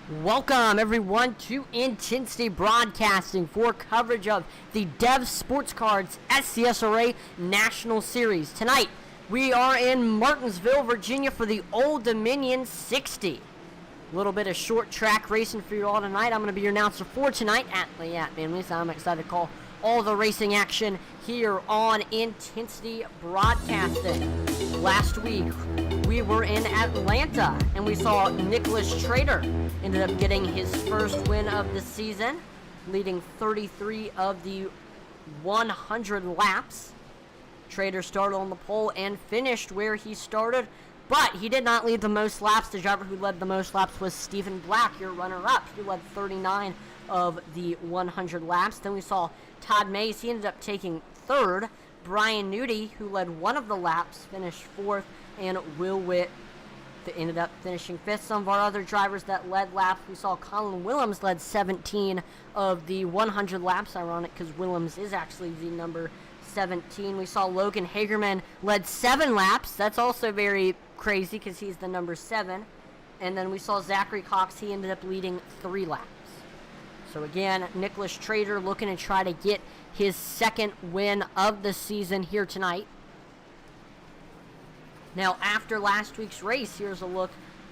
Welcome everyone to Intensity Broadcasting for coverage of the Dev Sports Cards Scsra National Series. Tonight, we are in Martinsville, Virginia for the Old Dominion 60. A little bit of short track racing for you all tonight. I'm going to be your announcer for tonight at Manly, so I'm excited to call all the racing action here on Intensity Broadcasting. Last week, we were in Atlanta, and we saw Nicholas Trader ended up getting his first win of the season, leading 33 of the 100 laps. Trader started on the pole and finished where he started, but he did not lead the most laps. The driver who led the most laps was Stephen Black, your runner-up. He led 39 of the 100 laps. Then we saw Todd Mays. He ended up taking third. Brian Newty, who led one of the laps, finished fourth, and Will Witt that ended up finishing fifth. Some of our other drivers that led laps, we saw Colin Willems led 17 of the 100 laps. Ironic because Willems is actually the number 17. We saw Logan Hagerman led 7 laps. That's also very crazy because he's the number 7. And then we saw Zachary Cox. He ended up leading 3 laps. So again, Nicholas Trader looking to try to get his second win of the season here tonight. Now, after last week's race, here's a look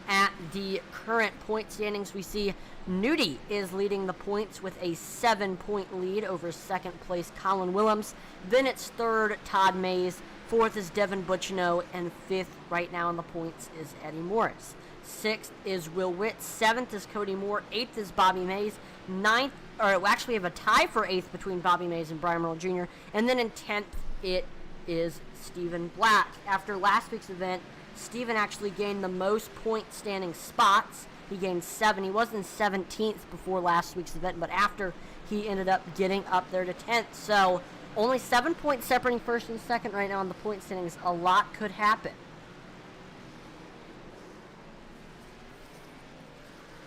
at the current point standings. We see Newty is leading the points with a 7-point lead over second place Colin Willems. Then it's third, Todd Mays. Fourth is Devon Butchino. And fifth right now in the points is Eddie Morris. Sixth is Will Witt. Seventh is Cody Moore. Eighth is Bobby Mays. Ninth, or actually we have a tie for eighth between Bobby Mays and Brian Merle Jr. And then in 10th, it is Stephen Black. After last week's event, Stephen actually gained the most point standing spots. He gained 7. He was in 17th before last week's event, but after he ended up getting up there to 10th. So only 7 points separating first and second right now on the point standings. A lot could happen.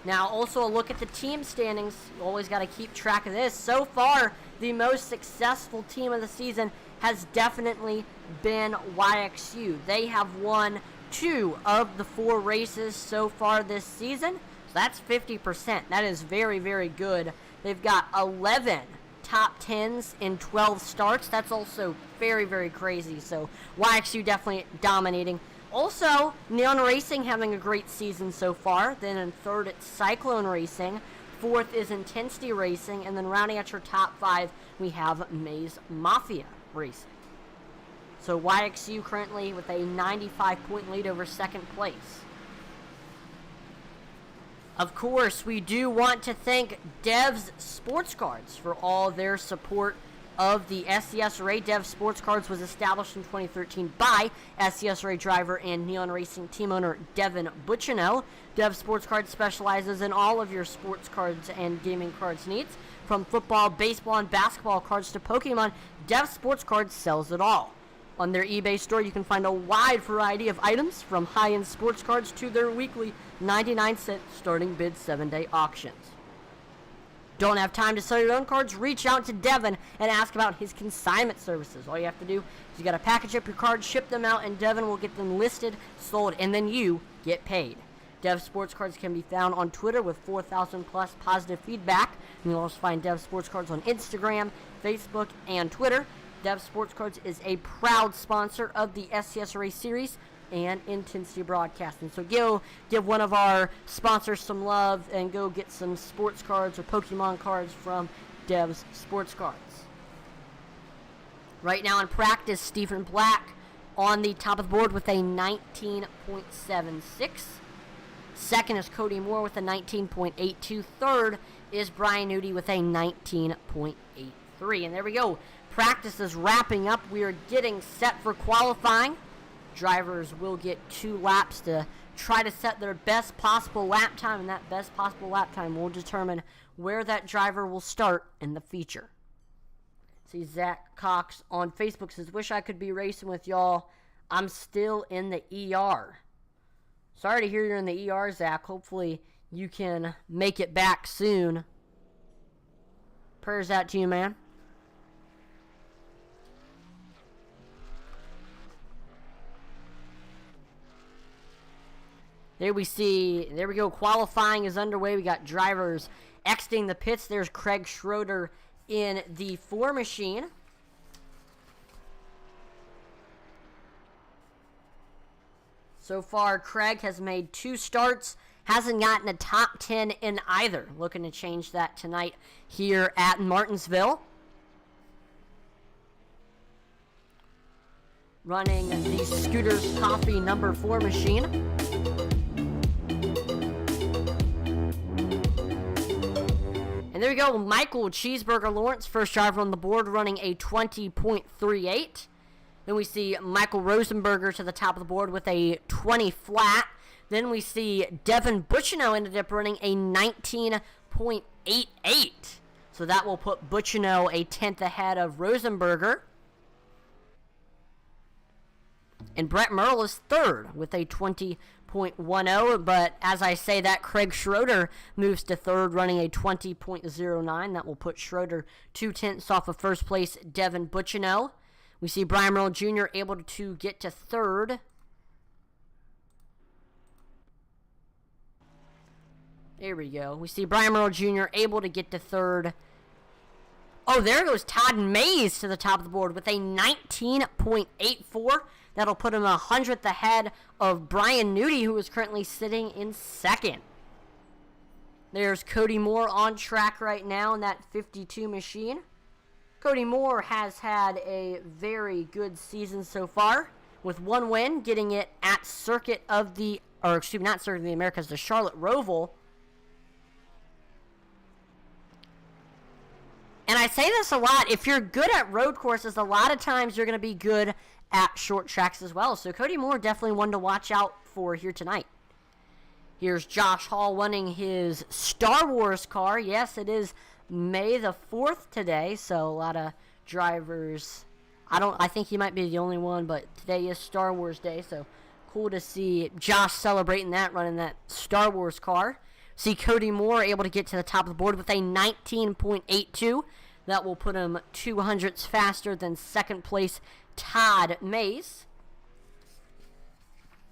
Now, also a look at the team standings. You always got to keep track of this. So far, the most successful team of the season has definitely been YXU. They have won 2 of the 4 races so far this season. So that's 50%. That is very, very good. They've got 11 top 10s in 12 starts. That's also very, very crazy. So YXU definitely dominating. Also, Neon Racing having a great season so far. Then in third, it's Cyclone Racing. Fourth is Intensity Racing. And then rounding out your top 5, we have Maze Mafia Racing. So YXU currently with a 95-point lead over second place. Of course, we do want to thank Dev's Sports Cards for all their support of the Scsra. Dev Sports Cards was established in 2013 by Scsra driver and Neon Racing team owner Devon Butchino. Dev Sports Cards specializes in all of your sports cards and gaming cards needs. From football, baseball, and basketball cards to Pokemon, Dev Sports Cards sells it all. On their eBay store, you can find a wide variety of items, from high-end sports cards to their weekly 99-cent starting bid 7-day auctions. Don't have time to sell your own cards? Reach out to Devon and ask about his consignment services. All you have to do is you got to package up your cards, ship them out, and Devon will get them listed, sold, and then you get paid. Dev Sports Cards can be found on Twitter with 4,000 plus positive feedback. And you'll also find Dev Sports Cards on Instagram, Facebook, and Twitter. Dev Sports Cards is a proud sponsor of the Scsra series and Intensity Broadcasting. So go give one of our sponsors some love and go get some sports cards or Pokemon cards from Dev's Sports Cards. Right now in practice, Stephen Black on the top of the board with a 19.76. Second is Cody Moore with a 19.82. Third is Brian Newty with a 19.83. And there we go. Practice is wrapping up. We are getting set for qualifying. Drivers will get 2 laps to try to set their best possible lap time, and that best possible lap time will determine where that driver will start in the feature. See, Zach Cox on Facebook says, wish I could be racing with y'all. I'm still in the ER. Sorry to hear you're in the ER, Zach. Hopefully you can make it back soon. Prayers out to you, man. There we go, qualifying is underway. We got drivers exiting the pits. There's Craig Schroeder in the 4 machine. So far, Craig has made 2 starts, hasn't gotten a top 10 in either. Looking to change that tonight here at Martinsville. Running the Scooters Coffee number 4 machine. And there we go, Michael Cheeseburger Lawrence, first driver on the board, running a 20.38. Then we see Michael Rosenberger to the top of the board with a 20 flat. Then we see Devon Butchino ended up running a 19.88. So that will put Butchino a 10th ahead of Rosenberger. And Brett Merle is third with a 20.10. But as I say that, Craig Schroeder moves to third running a 20.09. That will put Schroeder 2/10 off of first place Devon Butchino. We see Brian Merle Jr. able to get to third. There we go. We see Brian Merle Jr. able to get to third. Oh, there goes Todd Mays to the top of the board with a 19.84. That'll put him 100th ahead of Brian Newty, who is currently sitting in second. There's Cody Moore on track right now in that 52 machine. Cody Moore has had a very good season so far, with 1 win, getting it at not Circuit of the Americas, the Charlotte Roval. And I say this a lot, if you're good at road courses, a lot of times you're going to be good at short tracks as well. So Cody Moore definitely one to watch out for here tonight. Here's Josh Hall running his Star Wars car. Yes, it is May the 4th today, so a lot of drivers, I think he might be the only one, but today is Star Wars Day, so cool to see Josh celebrating that, running that Star Wars car. See Cody Moore able to get to the top of the board with a 19.82. That will put him 200ths faster than second place Todd Mays.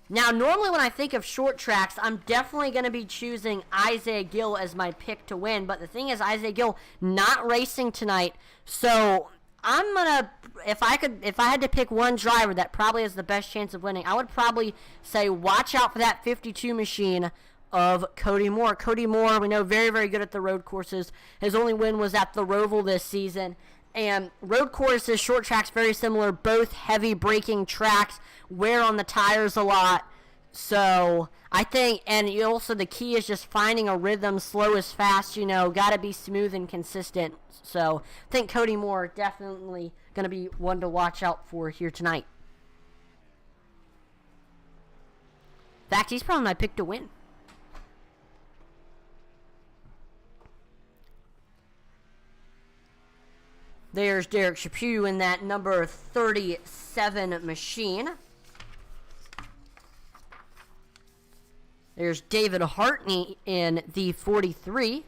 Now, normally when I think of short tracks, I'm definitely going to be choosing Isaiah Gill as my pick to win. But the thing is, Isaiah Gill not racing tonight. So I'm going to, if I had to pick one driver that probably has the best chance of winning, I would probably say watch out for that 52 machine of Cody Moore. Cody Moore, we know, very, very good at the road courses. His only win was at the Roval this season. And road courses, short tracks, very similar. Both heavy braking tracks, wear on the tires a lot. So I think, and also the key is just finding a rhythm. Slow is fast, got to be smooth and consistent. So I think Cody Moore definitely going to be one to watch out for here tonight. In fact, he's probably my pick to win. There's Derek Chaput in that number 37 machine. There's David Hartney in the 43,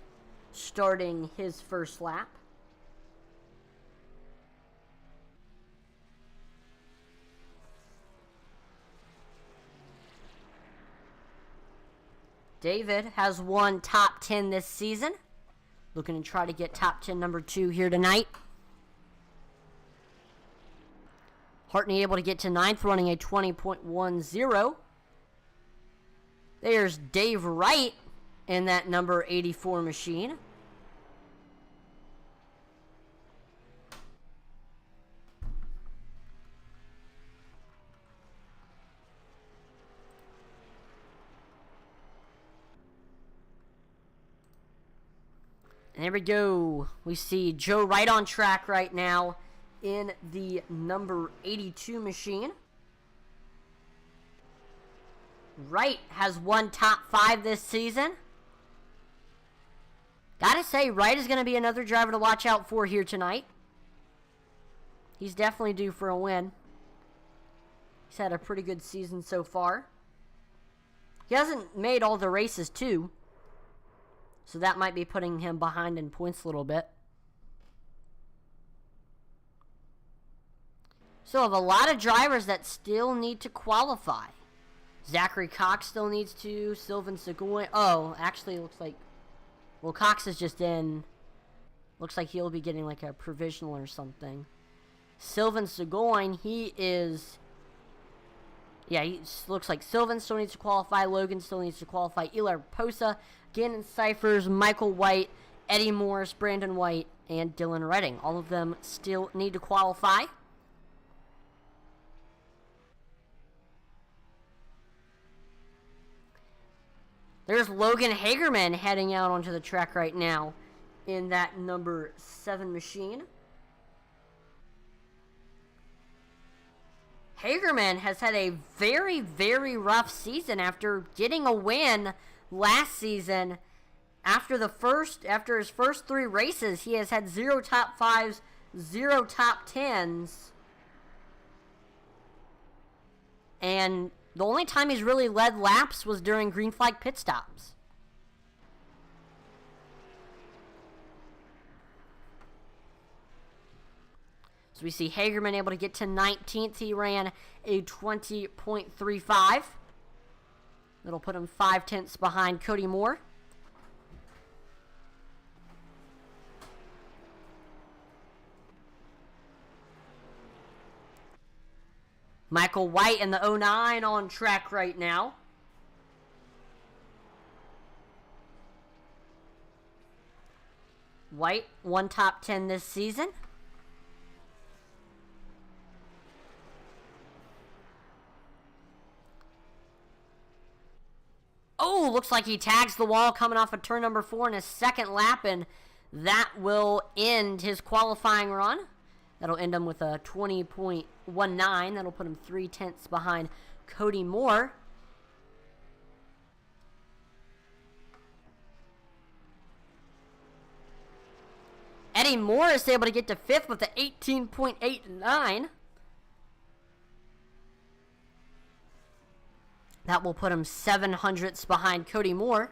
starting his first lap. David has won top 10 this season. Looking to try to get top 10 number 2 here tonight. Hartney able to get to 9th, running a 20.10. There's Dave Wright in that number 84 machine. And there we go. We see Joe Wright on track right now in the number 82 machine. Wright has won top 5 this season. Gotta say, Wright is going to be another driver to watch out for here tonight. He's definitely due for a win. He's had a pretty good season so far. He hasn't made all the races too, so that might be putting him behind in points a little bit. Still have a lot of drivers that still need to qualify. Zachary Cox still needs to. Sylvan Seguin. Oh, actually, it looks like... Well, Cox is just in... Looks like he'll be getting like a provisional or something. Sylvan Seguin, he is... Yeah, he looks like Sylvan still needs to qualify. Logan still needs to qualify. Eli Raposa, Gannon Cyphers, Michael White, Eddie Morris, Brandon White, and Dylan Redding. All of them still need to qualify. There's Logan Hagerman heading out onto the track right now in that number 7 machine. Hagerman has had a very, very rough season after getting a win last season. After his first 3 races, he has had 0 top 5s, 0 top 10s. And the only time he's really led laps was during green flag pit stops. So we see Hagerman able to get to 19th. He ran a 20.35. That'll put him 5/10 behind Cody Moore. Michael White in the 09 on track right now. White, 1 top 10 this season. Oh, looks like he tags the wall coming off of turn number 4 in his second lap, and that will end his qualifying run. That'll end him with a 20.19. That'll put him 3/10 behind Cody Moore. Eddie Morris able to get to 5th with a 18.89. That will put him 7/100 behind Cody Moore.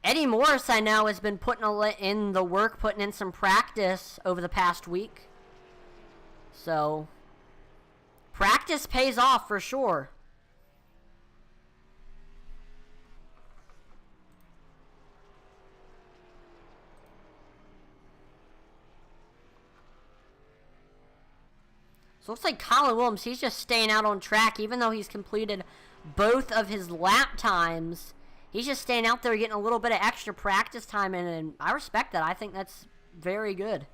Eddie Morris, I know, has been putting in the work, putting in some practice over the past week. So, practice pays off for sure. So it looks like Colin Williams, he's just staying out on track, even though he's completed both of his lap times. He's just staying out there getting a little bit of extra practice time, and I respect that. I think that's very good.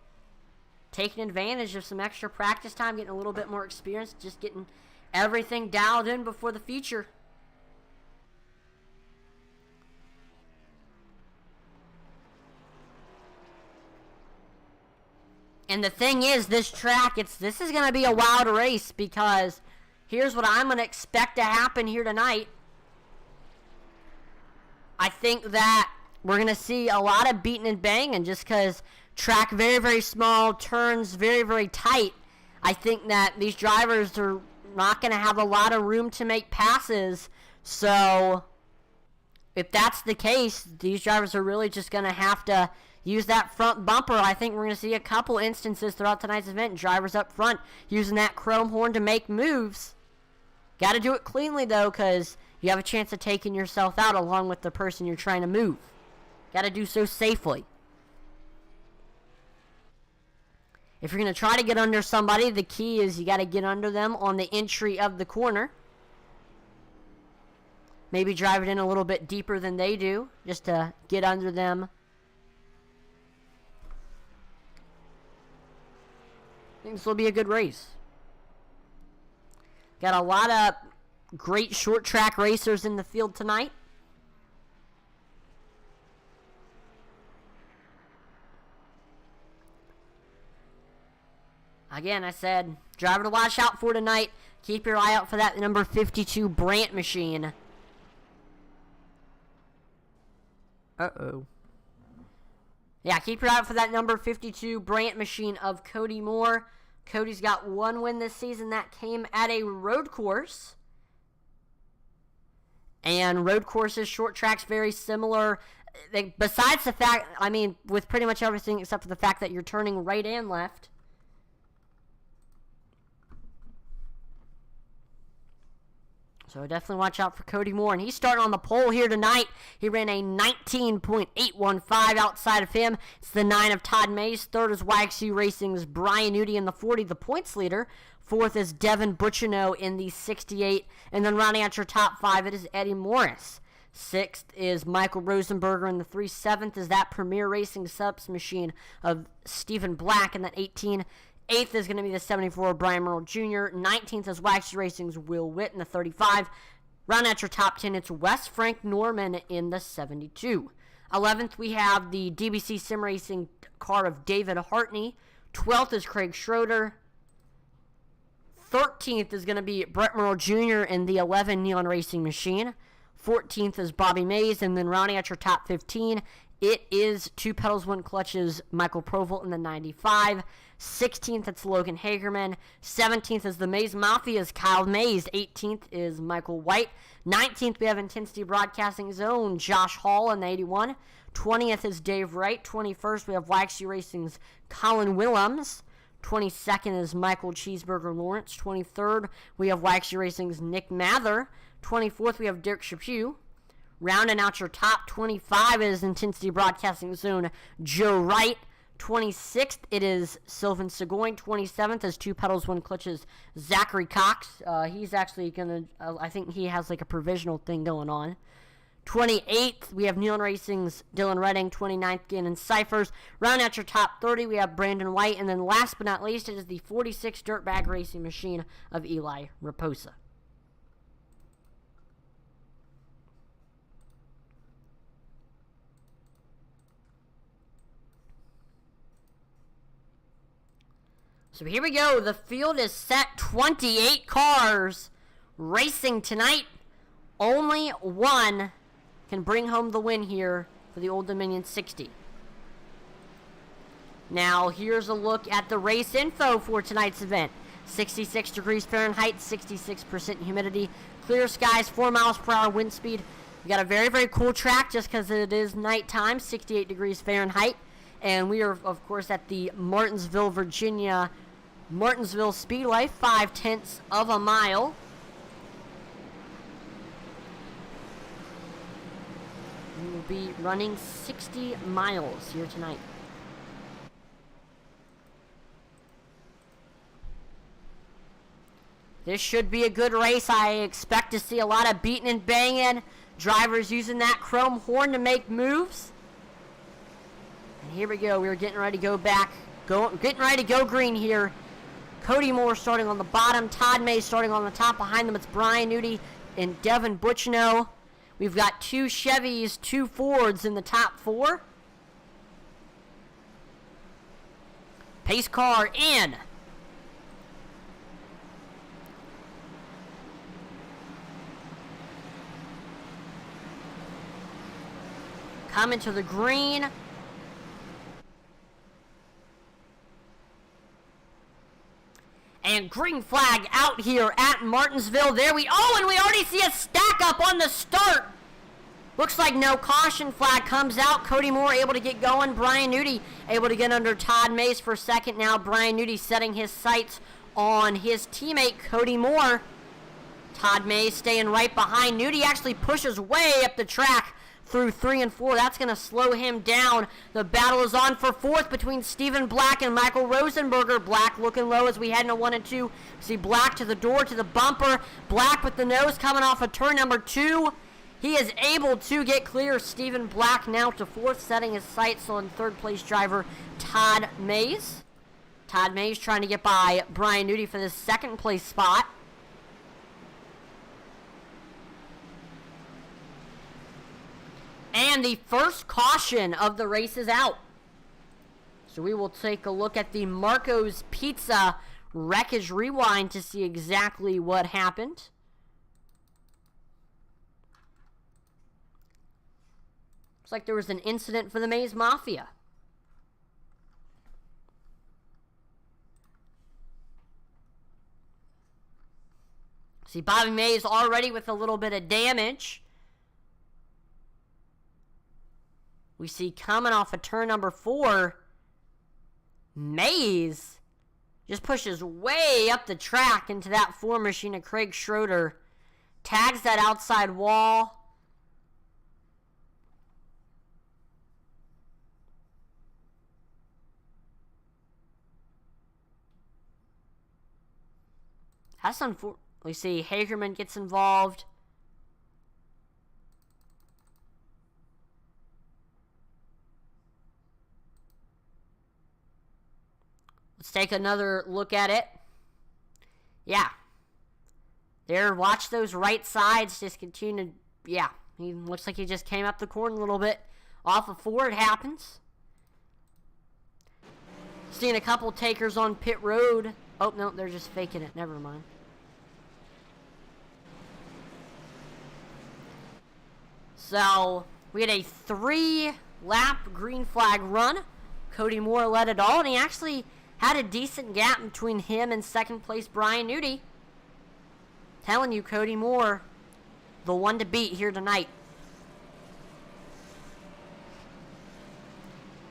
Taking advantage of some extra practice time, getting a little bit more experience, just getting everything dialed in before the feature. And the thing is, this track, this is going to be a wild race, because here's what I'm going to expect to happen here tonight. I think that we're going to see a lot of beating and banging, just because track very, very small, turns very, very tight. I think that these drivers are not going to have a lot of room to make passes. So if that's the case, these drivers are really just going to have to use that front bumper. I think we're going to see a couple instances throughout tonight's event. Drivers up front using that chrome horn to make moves. Got to do it cleanly, though, because you have a chance of taking yourself out along with the person you're trying to move. Got to do so safely. If you're going to try to get under somebody, the key is you got to get under them on the entry of the corner. Maybe drive it in a little bit deeper than they do, just to get under them. I think this will be a good race. Got a lot of great short track racers in the field tonight. Again, I said, driver to watch out for tonight. Keep your eye out for that number 52 Brandt machine. Uh-oh. Yeah, keep your eye out for that number 52 Brandt machine of Cody Moore. Cody's got one win this season. That came at a road course. And road courses, short tracks, very similar. Besides the fact, I mean, with pretty much everything except for the fact that you're turning right and left. So definitely watch out for Cody Moore. And he's starting on the pole here tonight. He ran a 19.815 outside of him. It's the 9 of Todd Mays. Third is YXU Racing's Brian Newty in the 40, the points leader. Fourth is Devon Butchino in the 68. And then rounding out your top 5, it is Eddie Morris. Sixth is Michael Rosenberger in the 3. Seventh is that Premier Racing subs machine of Stephen Black in that 18. 8th is going to be the 74 Brian Merle Jr. 19th is YXU Racing's Will Witt in the 35. Round out your top 10, it's Wes Frank Norman in the 72. 11th, we have the DBC Sim Racing car of David Hartney. 12th is Craig Schroeder. 13th is going to be Brett Merle Jr. in the 11 Neon Racing Machine. 14th is Bobby Mays, and then rounding out your top 15, it is 2 pedals, 1 clutches, Michael Provolt in the 95. 16th, it's Logan Hagerman. 17th is the Mays Mafia's Kyle Mays. 18th is Michael White. 19th, we have Intensity Broadcasting Zone, Josh Hall in the 81. 20th is Dave Wright. 21st, we have YXU Racing's Colin Willems. 22nd is Michael Cheeseburger Lawrence. 23rd, we have YXU Racing's Nick Mather. 24th, we have Derek Chaput. Rounding out your top 25 is Intensity Broadcasting Zone, Joe Wright. 26th, it is Sylvan Seguin. 27th is 2 pedals, 1 clutches, Zachary Cox. He's actually going to, I think he has like a provisional thing going on. 28th, we have Neon Racing's Dylan Redding. 29th, Gannon Cyphers. Round out your top 30, we have Brandon White. And then last but not least, it is the 46 Dirtbag Racing Machine of Eli Raposa. So here we go. The field is set. 28 cars racing tonight. Only one can bring home the win here for the Old Dominion 60. Now, here's a look at the race info for tonight's event. 66 degrees Fahrenheit, 66% humidity, clear skies, 4 miles per hour wind speed. We got a very, very cool track just because it is nighttime, 68 degrees Fahrenheit. And we are, of course, at the Martinsville, Virginia Martinsville Speedway, 0.5 of a mile. We will be running 60 miles here tonight. This should be a good race. I expect to see a lot of beating and banging. Drivers using that chrome horn to make moves. And here we go. We're getting ready to go back. Getting ready to go green here. Cody Moore starting on the bottom. Todd May starting on the top. Behind them, it's Brian Newty and Devon Butchino. We've got 2 Chevys, 2 Fords in the top 4. Pace car in. Coming to the green. And green flag out here at Martinsville. There we... Oh, and we already see a stack up on the start. Looks like no caution flag comes out. Cody Moore able to get going. Brian Newty able to get under Todd Mays for second. Now Brian Newty setting his sights on his teammate Cody Moore. Todd Mays staying right behind. Newty actually pushes way up the track through 3 and 4. That's going to slow him down. The battle is on for 4th between Stephen Black and Michael Rosenberger. Black looking low as we head into 1 and 2. See Black to the door, to the bumper. Black with the nose coming off of turn number 2. He is able to get clear. Stephen Black now to 4th, setting his sights on 3rd place driver Todd Mays. Todd Mays trying to get by Brian Newty for the 2nd place spot. And the first caution of the race is out. So we will take a look at the Marco's Pizza Wreckage Rewind to see exactly what happened. Looks like there was an incident for the Mays Mafia. See Bobby Mays already with a little bit of damage. We see coming off of turn number 4, Mays just pushes way up the track into that 4 machine of Craig Schroeder. tags that outside wall. That's unfortunate. We see Hagerman gets involved. Let's take another look at it. Yeah. There, watch those right sides just continue to, yeah. He looks like he just came up the corner a little bit. Off of 4, it happens. Seeing a couple takers on pit road. Oh, no, they're just faking it. Never mind. So, we had a 3-lap green flag run. Cody Moore led it all, and he actually had a decent gap between him and second place Brian Newty. Telling you, Cody Moore, the one to beat here tonight.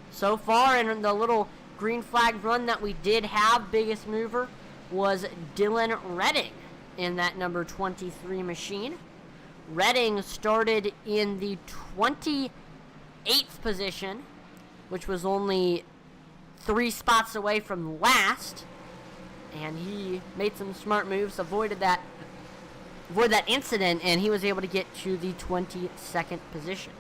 So far in the little green flag run that we did have, biggest mover was Dylan Redding in that number 23 machine. Redding started in the 28th position, which was only 3 spots away from last, and he made some smart moves, avoid that incident, and he was able to get to the 22nd position.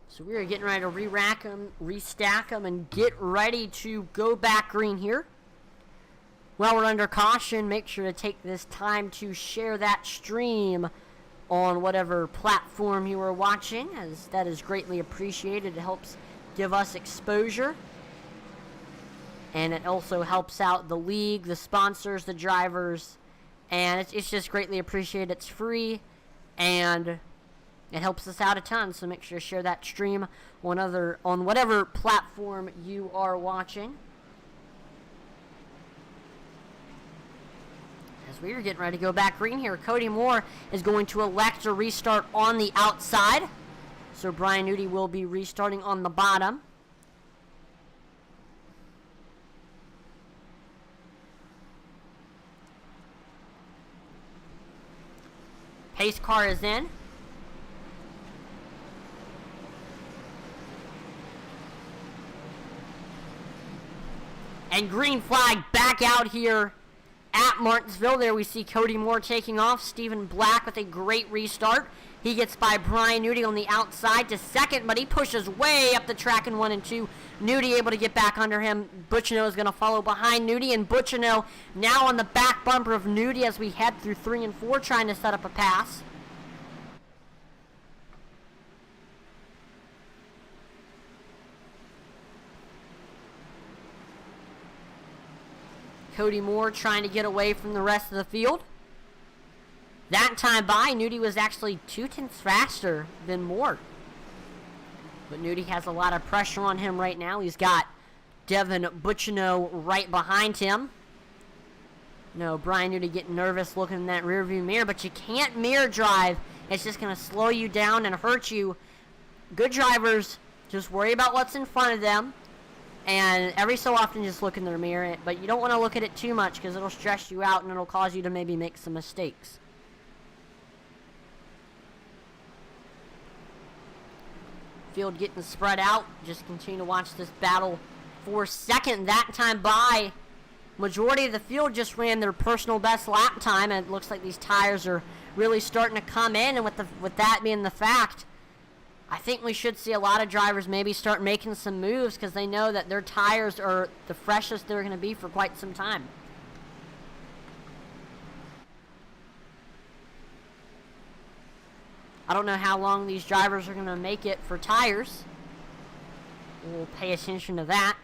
So we are getting ready to re-rack them, restack them, and get ready to go back green here. While we're under caution, make sure to take this time to share that stream on whatever platform you are watching, as that is greatly appreciated. It helps give us exposure, and it also helps out the league, the sponsors, the drivers, and it's just greatly appreciated. It's free, and it helps us out a ton, so make sure to share that stream on whatever platform you are watching. As we are getting ready to go back green here, Cody Moore is going to elect a restart on the outside. So Brian Newty will be restarting on the bottom. Pace car is in. And green flag back out here at Martinsville. There we see Cody Moore taking off. Stephen Black with a great restart. He gets by Brian Newty on the outside to second, but he pushes way up the track in 1 and 2. Newty able to get back under him. Butchino is going to follow behind Newty, and Butchino now on the back bumper of Newty as we head through 3 and 4, trying to set up a pass. Cody Moore trying to get away from the rest of the field. That time by, Newty was actually 2/10 faster than Moore. But Newty has a lot of pressure on him right now. He's got Devon Butchino right behind him. No, Brian Newty getting nervous looking in that rearview mirror, but you can't mirror drive. It's just going to slow you down and hurt you. Good drivers just worry about what's in front of them. And every so often just look in their mirror, but you don't want to look at it too much because it'll stress you out and it'll cause you to maybe make some mistakes. Field getting spread out. Just continue to watch this battle for second. That time by, majority of the field just ran their personal best lap time, and it looks like these tires are really starting to come in. And with that being the fact, I think we should see a lot of drivers maybe start making some moves because they know that their tires are the freshest they're going to be for quite some time. I don't know how long these drivers are going to make it for tires. We'll pay attention to that.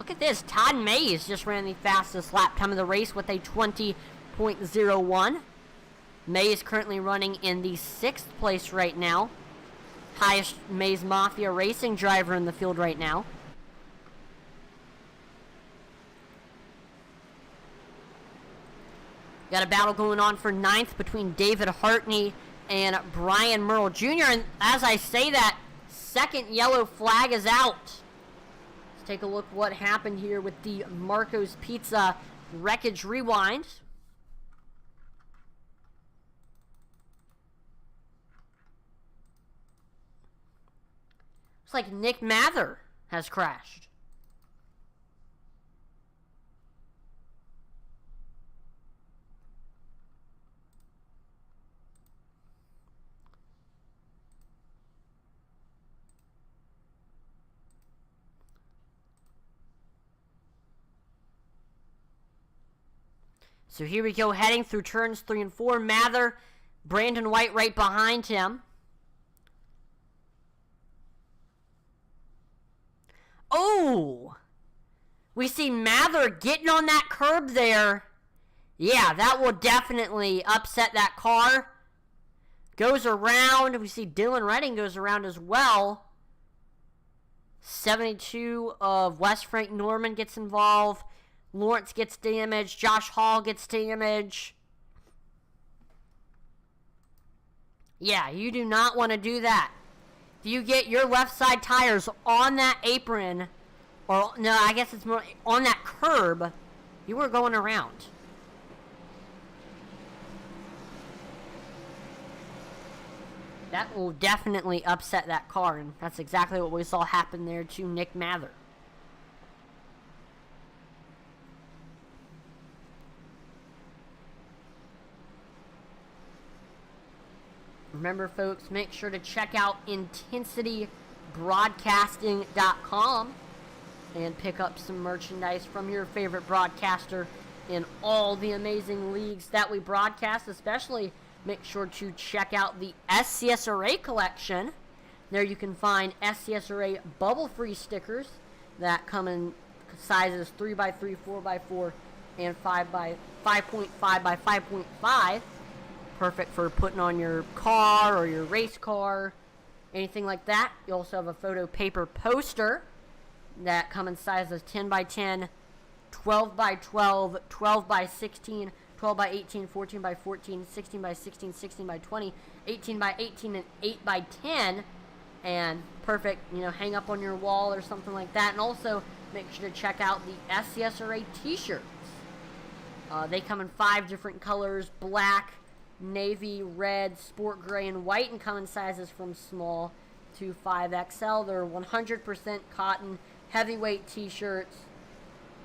Look at this. Todd Mays just ran the fastest lap time of the race with a 20.01. Mays currently running in the 6th place right now. highest Maze Mafia racing driver in the field right now. Got a battle going on for 9th between David Hartney and Brian Merle Jr. And as I say that, second yellow flag is out. Let's take a look what happened here with the Marco's Pizza Wreckage Rewind. Looks like Nick Mather has crashed. So here we go, heading through turns 3 and 4. Mather, Brandon White right behind him. Oh! We see Mather getting on that curb there. Yeah, that will definitely upset that car. Goes around. We see Dylan Redding goes around as well. 72 of West Frank Norman gets involved. Lawrence gets damaged. Josh Hall gets damaged. Yeah, you do not want to do that. If you get your left side tires on that apron, or no, I guess it's more on that curb, you are going around. That will definitely upset that car, and that's exactly what we saw happen there to Nick Mather. Remember, folks, make sure to check out IntensityBroadcasting.com and pick up some merchandise from your favorite broadcaster in all the amazing leagues that we broadcast. Especially, make sure to check out the Scsra collection. There you can find Scsra bubble-free stickers that come in sizes 3x3, 4x4, and 5.5 by 5.5. Perfect for putting on your car or your race car, anything like that. You also have a photo paper poster that come in sizes 10x10, 12x12, 12x16, 12x18, 14x14, 16x16, 16x20, 18x18, and 8x10. And perfect, hang up on your wall or something like that. And also make sure to check out the Scsra T-Shirts. They come in 5 different colors: black, navy, red, sport gray, and white, and come in sizes from small to 5XL. They're 100% cotton, heavyweight T-shirts.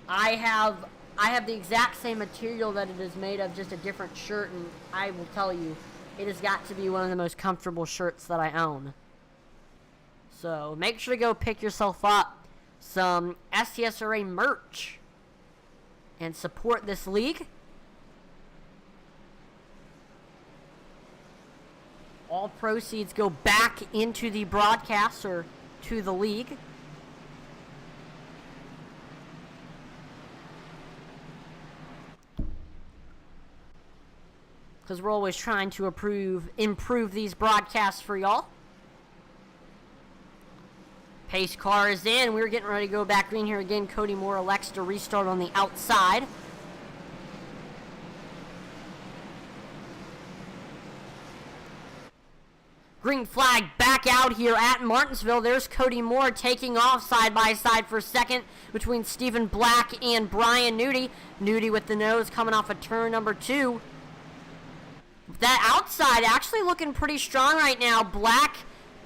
I have the exact same material that it is made of, just a different shirt, and I will tell you, it has got to be one of the most comfortable shirts that I own. So make sure to go pick yourself up some Scsra merch and support this league. All proceeds go back into the broadcast or to the league. Because we're always trying to improve these broadcasts for y'all. Pace car is in. We're getting ready to go back green here again. Cody Moore elects to restart on the outside. Green flag back out here at Martinsville. There's Cody Moore taking off side by side for second between Stephen Black and Brian Newty. Newty with the nose coming off of turn number 2. That outside actually looking pretty strong right now. Black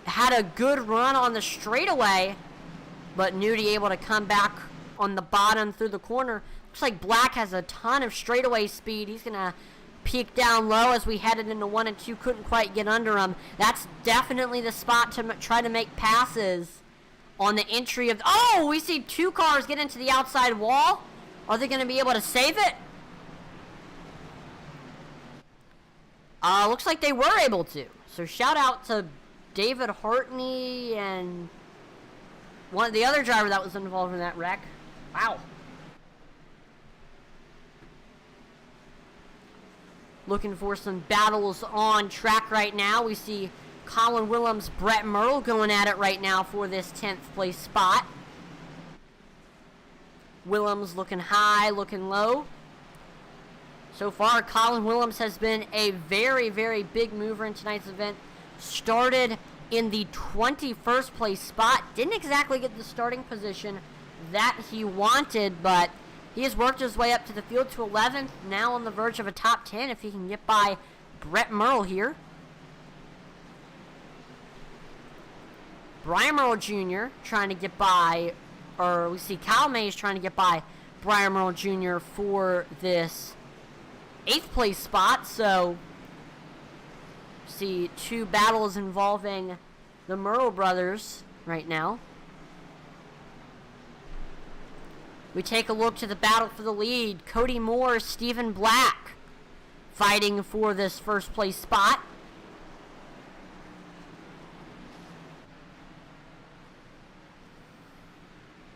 had a good run on the straightaway, but Newty able to come back on the bottom through the corner. Looks like Black has a ton of straightaway speed. He's going to peak down low as we headed into 1 and 2. Couldn't quite get under him. That's definitely the spot to try to make passes on the entry of... Oh, we see 2 cars get into the outside wall. Are they going to be able to save it? Looks like they were able to. So shout out to David Hartney and one of the other driver that was involved in that wreck. Wow. Looking for some battles on track right now. We see Colin Willems, Brett Merle going at it right now for this 10th place spot. Willems looking high, looking low. So far, Colin Willems has been a very, very big mover in tonight's event. Started in the 21st place spot. Didn't exactly get the starting position that he wanted, but he has worked his way up to the field to 11th. Now on the verge of a top 10 if he can get by Brett Merle here. Brian Merle Jr. trying to get by, or we see Kyle Mays trying to get by Brian Merle Jr. for this 8th place spot. So see two battles involving the Merle brothers right now. We take a look to the battle for the lead. Cody Moore, Stephen Black fighting for this first place spot.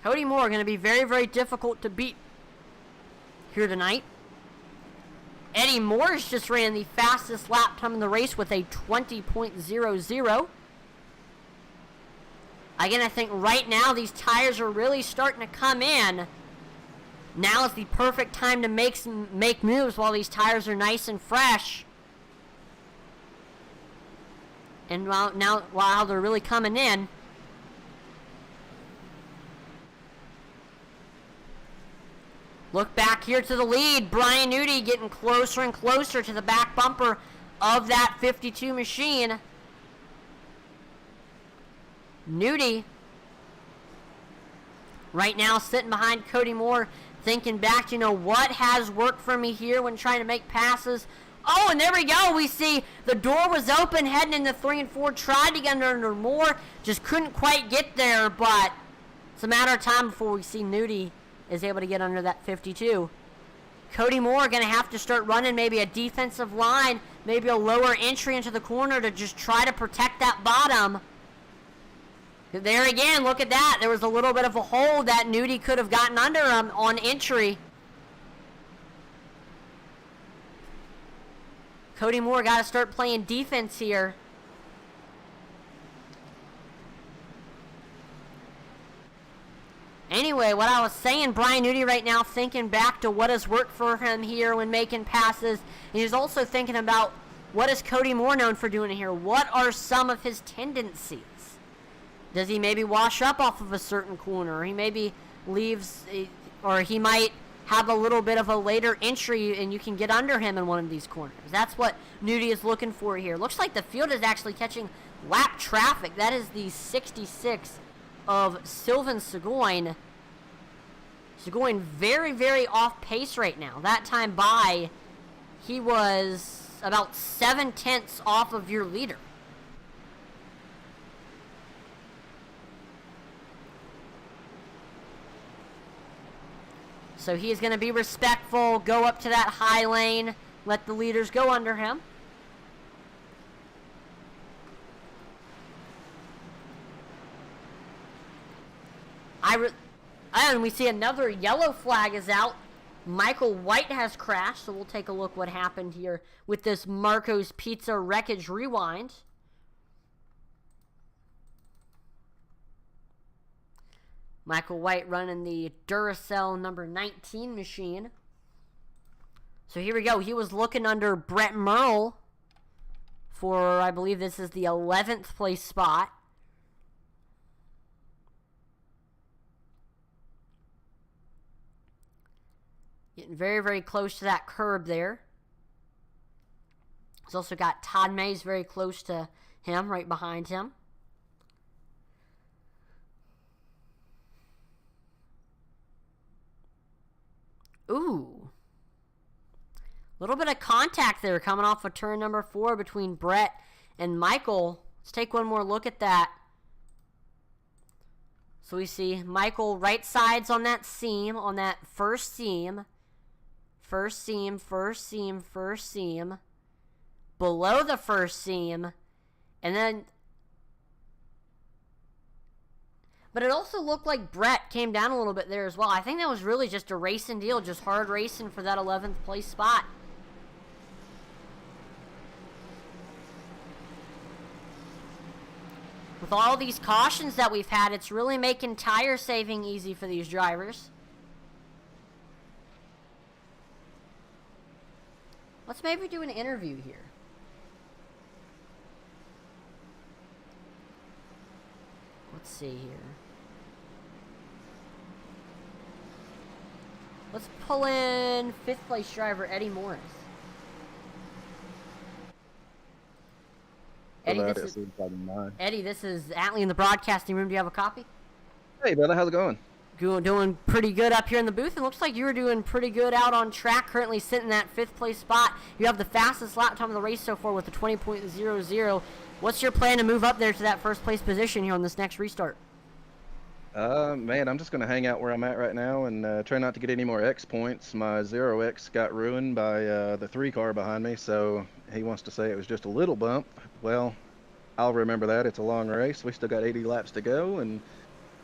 Cody Moore going to be very, very difficult to beat here tonight. Eddie Morris just ran the fastest lap time in the race with a 20.00. Again, I think right now these tires are really starting to come in. Now is the perfect time to make moves while these tires are nice and fresh. And while they're really coming in. Look back here to the lead. Brian Newty getting closer and closer to the back bumper of that 52 machine. Newty right now sitting behind Cody Moore, thinking back to, what has worked for me here when trying to make passes. Oh, and there we go. We see the door was open heading into 3 and 4. Tried to get under Moore. Just couldn't quite get there, but it's a matter of time before we see Newty is able to get under that 52. Cody Moore going to have to start running maybe a defensive line, maybe a lower entry into the corner to just try to protect that bottom. There again, look at that. There was a little bit of a hole that Newty could have gotten under him on entry. Cody Moore got to start playing defense here. Anyway, what I was saying, Brian Newty right now thinking back to what has worked for him here when making passes. And he's also thinking about what is Cody Moore known for doing here. What are some of his tendencies? Does he maybe wash up off of a certain corner? Or he maybe leaves, or he might have a little bit of a later entry and you can get under him in one of these corners. That's what Newty is looking for here. Looks like the field is actually catching lap traffic. That is the 66 of Sylvain Seguin. Seguin very, very off pace right now. That time by, he was about 7/10 off of your leader. So he is going to be respectful, go up to that high lane, let the leaders go under him. And we see another yellow flag is out. Michael White has crashed, so we'll take a look what happened here with this Marco's Pizza Wreckage Rewind. Michael White running the Duracell number 19 machine. So here we go. He was looking under Brett Merle for, I believe this is the 11th place spot. Getting very, very close to that curb there. He's also got Todd Mays very close to him, right behind him. Ooh. A little bit of contact there coming off of turn number 4 between Brett and Michael. Let's take one more look at that. So we see Michael right sides on that seam, on that first seam. First seam, first seam, first seam. Below the first seam. And then... But it also looked like Brett came down a little bit there as well. I think that was really just a racing deal, just hard racing for that 11th place spot. With all these cautions that we've had, it's really making tire saving easy for these drivers. Let's maybe do an interview here. Let's see here. Let's pull in 5th place driver Eddie Morris. Eddie, this is Atlee in the broadcasting room. Do you have a copy? Hey, brother. How's it going? Doing pretty good up here in the booth. It looks like you were doing pretty good out on track, currently sitting in that 5th place spot. You have the fastest lap time of the race so far with a 20.00. What's your plan to move up there to that 1st place position here on this next restart? Man, I'm just going to hang out where I'm at right now and try not to get any more X points. My 0X got ruined by the 3 car behind me, so he wants to say it was just a little bump. Well, I'll remember that. It's a long race. We still got 80 laps to go, and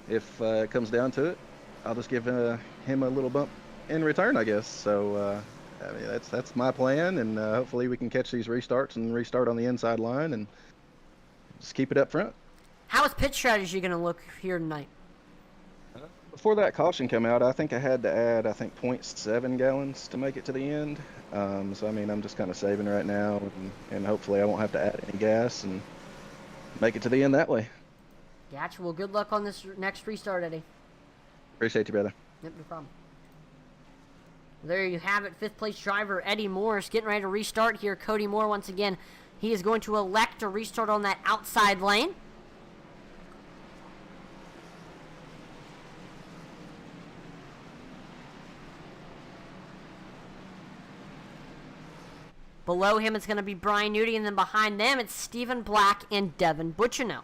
if it comes down to it, I'll just give him a little bump in return, I guess. So, I mean, that's my plan, and hopefully we can catch these restarts and restart on the inside line and just keep it up front. How is pit strategy going to look here tonight? Before that caution came out, I think I had to add, 0.7 gallons to make it to the end. So, I mean, I'm just kind of saving right now, and hopefully I won't have to add any gas and make it to the end that way. Gotcha. Well, good luck on this next restart, Eddie. Appreciate you, brother. Yep, no problem. There you have it. 5th place driver Eddie Morris getting ready to restart here. Cody Moore, once again, he is going to elect to restart on that outside lane. Below him, it's going to be Brian Newty, and then behind them, it's Stephen Black and Devon Butchino.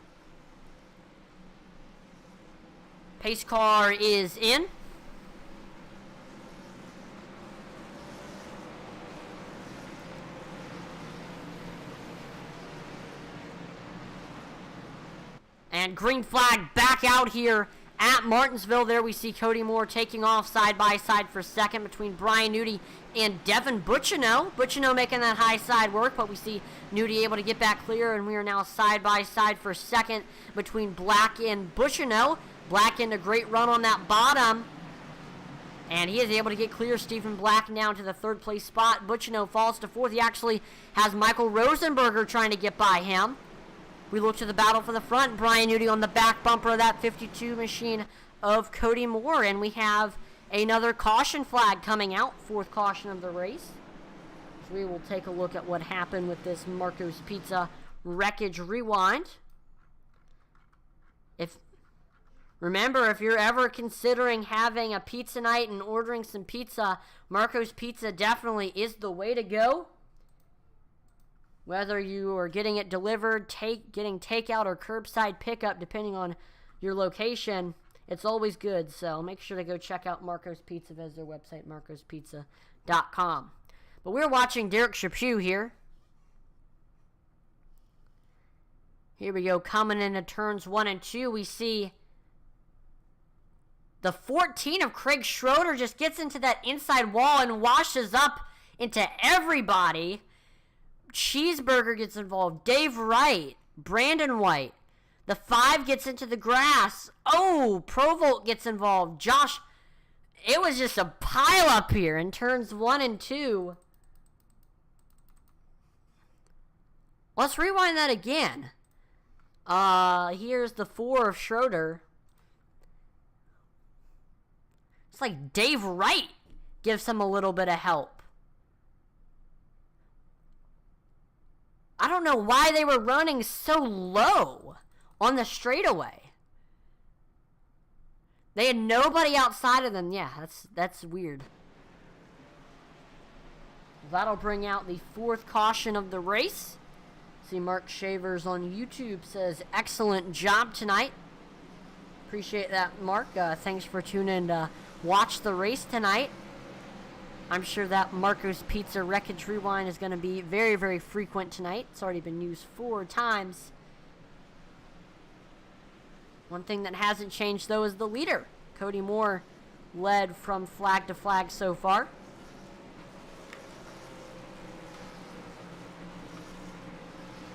Pace car is in. And green flag back out here at Martinsville. There we see Cody Moore taking off side by side for second between Brian Newty and Devon Butchino. Butchino making that high side work, but we see Newty able to get back clear, and we are now side by side for second between Black and Butchino. Black in a great run on that bottom, and he is able to get clear. Stephen Black down to the 3rd place spot. Butchino falls to 4th. He actually has Michael Rosenberger trying to get by him. We look to the battle for the front. Brian Newty on the back bumper of that 52 machine of Cody Moore. And we have another caution flag coming out. 4th caution of the race. So we will take a look at what happened with this Marco's Pizza Wreckage Rewind. Remember, if you're ever considering having a pizza night and ordering some pizza, Marco's Pizza definitely is the way to go. Whether you are getting it delivered, getting takeout, or curbside pickup, depending on your location, it's always good. So make sure to go check out Marco's Pizza. Visit their website, marcospizza.com. But we're watching Derek Chaput here. Here we go, coming into turns 1 and 2. We see the 14 of Craig Schroeder just gets into that inside wall and washes up into everybody. Cheeseburger gets involved. Dave Wright. Brandon White. The 5 gets into the grass. Oh, Provolt gets involved. Josh. It was just a pile up here in turns 1 and 2. Let's rewind that again. Here's the 4 of Schroeder. It's like Dave Wright gives him a little bit of help. I don't know why they were running so low on the straightaway. They had nobody outside of them. Yeah, that's weird. That'll bring out the 4th caution of the race. See, Mark Shavers on YouTube says, excellent job tonight. Appreciate that, Mark. Thanks for tuning in to watch the race tonight. I'm sure that Marco's Pizza Wreckage Rewind is going to be very, very frequent tonight. It's already been used 4 times. One thing that hasn't changed, though, is the leader. Cody Moore led from flag to flag so far.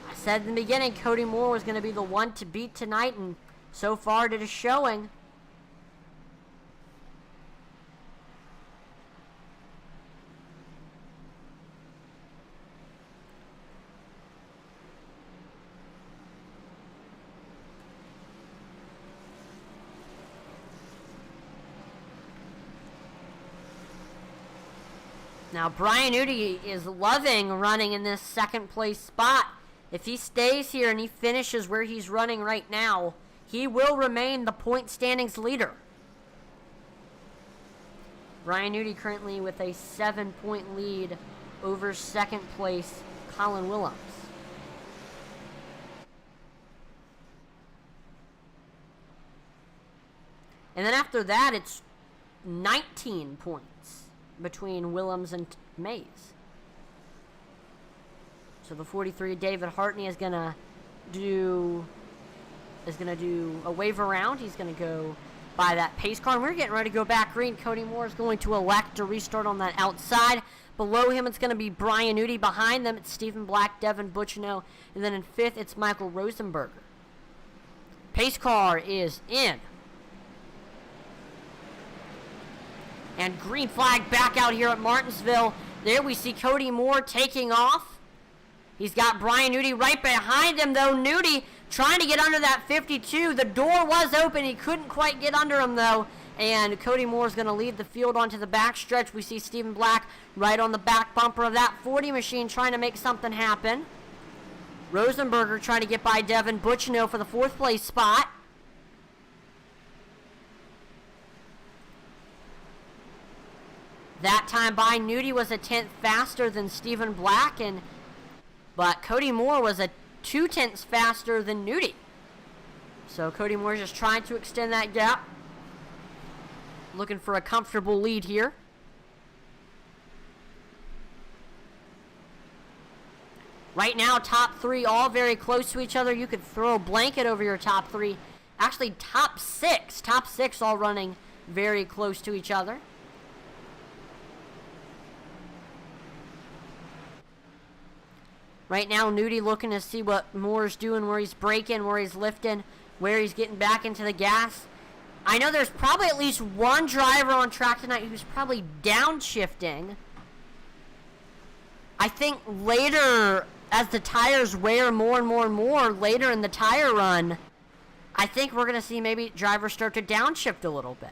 I Said in the beginning, Cody Moore was going to be the one to beat tonight, and so far it is showing. Now, Brian Newty is loving running in this second place spot. If he stays here and he finishes where he's running right now, he will remain the point standings leader. Brian Newty currently with a 7-point lead over second place Colin Willems. And then after that, it's 19 points between Willems and Mays. So the 43 David Hartney is gonna do a wave around. He's gonna go by that pace car, and we're getting ready to go back green. Cody Moore is going to elect to restart on that outside. Below him, it's going to be Brian Newty. Behind them, it's Stephen Black, Devon Butchino, and then in fifth, it's Michael Rosenberger. Pace car is in. And green flag back out here at Martinsville. There we see Cody Moore taking off. He's got Brian Newty right behind him, though. Newty trying to get under that 52. The door was open. He couldn't quite get under him, though. And Cody Moore is going to lead the field onto the back stretch. We see Stephen Black right on the back bumper of that 40 machine trying to make something happen. Rosenberger trying to get by Devon Butchino for the fourth place spot. That time by Newty was a tenth faster than Stephen Black, but Cody Moore was a 2 tenths faster than Newty. So Cody Moore is just trying to extend that gap. Looking for a comfortable lead here. Right now, top three all very close to each other. You could throw a blanket over your top three. Actually, top six all running very close to each other. Right now, Newty looking to see what Moore's doing, where he's braking, where he's lifting, where he's getting back into the gas. I know there's probably at least one driver on track tonight who's probably downshifting. I think later, as the tires wear more and more and more, later in the tire run, I think we're going to see maybe drivers start to downshift a little bit.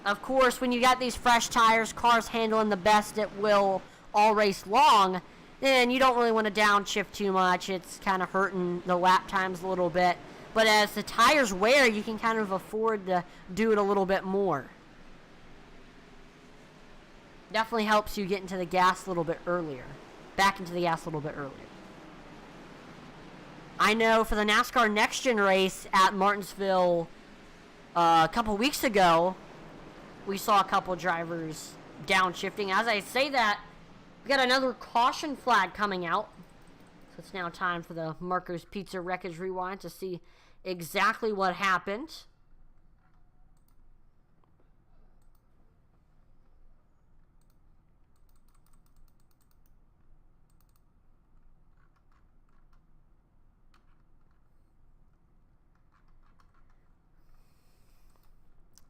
Of course, when you got these fresh tires, cars handling the best it will all race long, then you don't really want to downshift too much. It's kind of hurting the lap times a little bit. But as the tires wear, you can kind of afford to do it a little bit more. Definitely helps you get into the gas a little bit earlier. Back into the gas a little bit earlier. I know for the NASCAR Next Gen race at Martinsville a couple weeks ago, we saw a couple drivers downshifting. As I say that, we got another caution flag coming out. So it's now time for the Marco's Pizza Wreckage Rewind to see exactly what happened.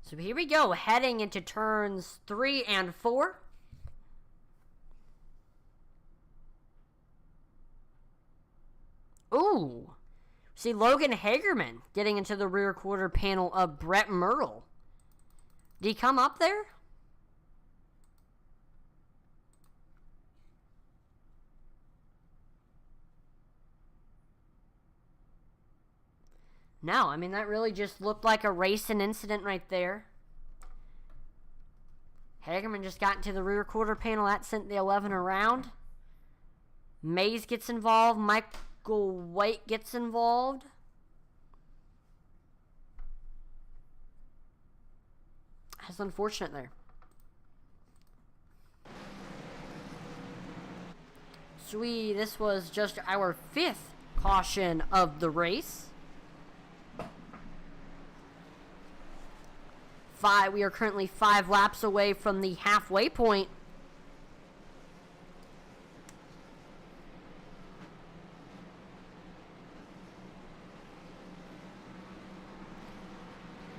So here we go, heading into turns 3 and 4. Ooh. See Logan Hagerman getting into the rear quarter panel of Brett Myrtle. Did he come up there? No, I mean, that really just looked like a racing incident right there. Hagerman just got into the rear quarter panel. That sent the 11 around. Mays gets involved. Michael White gets involved. That's unfortunate there. Sweet, this was just our 5th caution of the race. We are currently 5 laps away from the halfway point.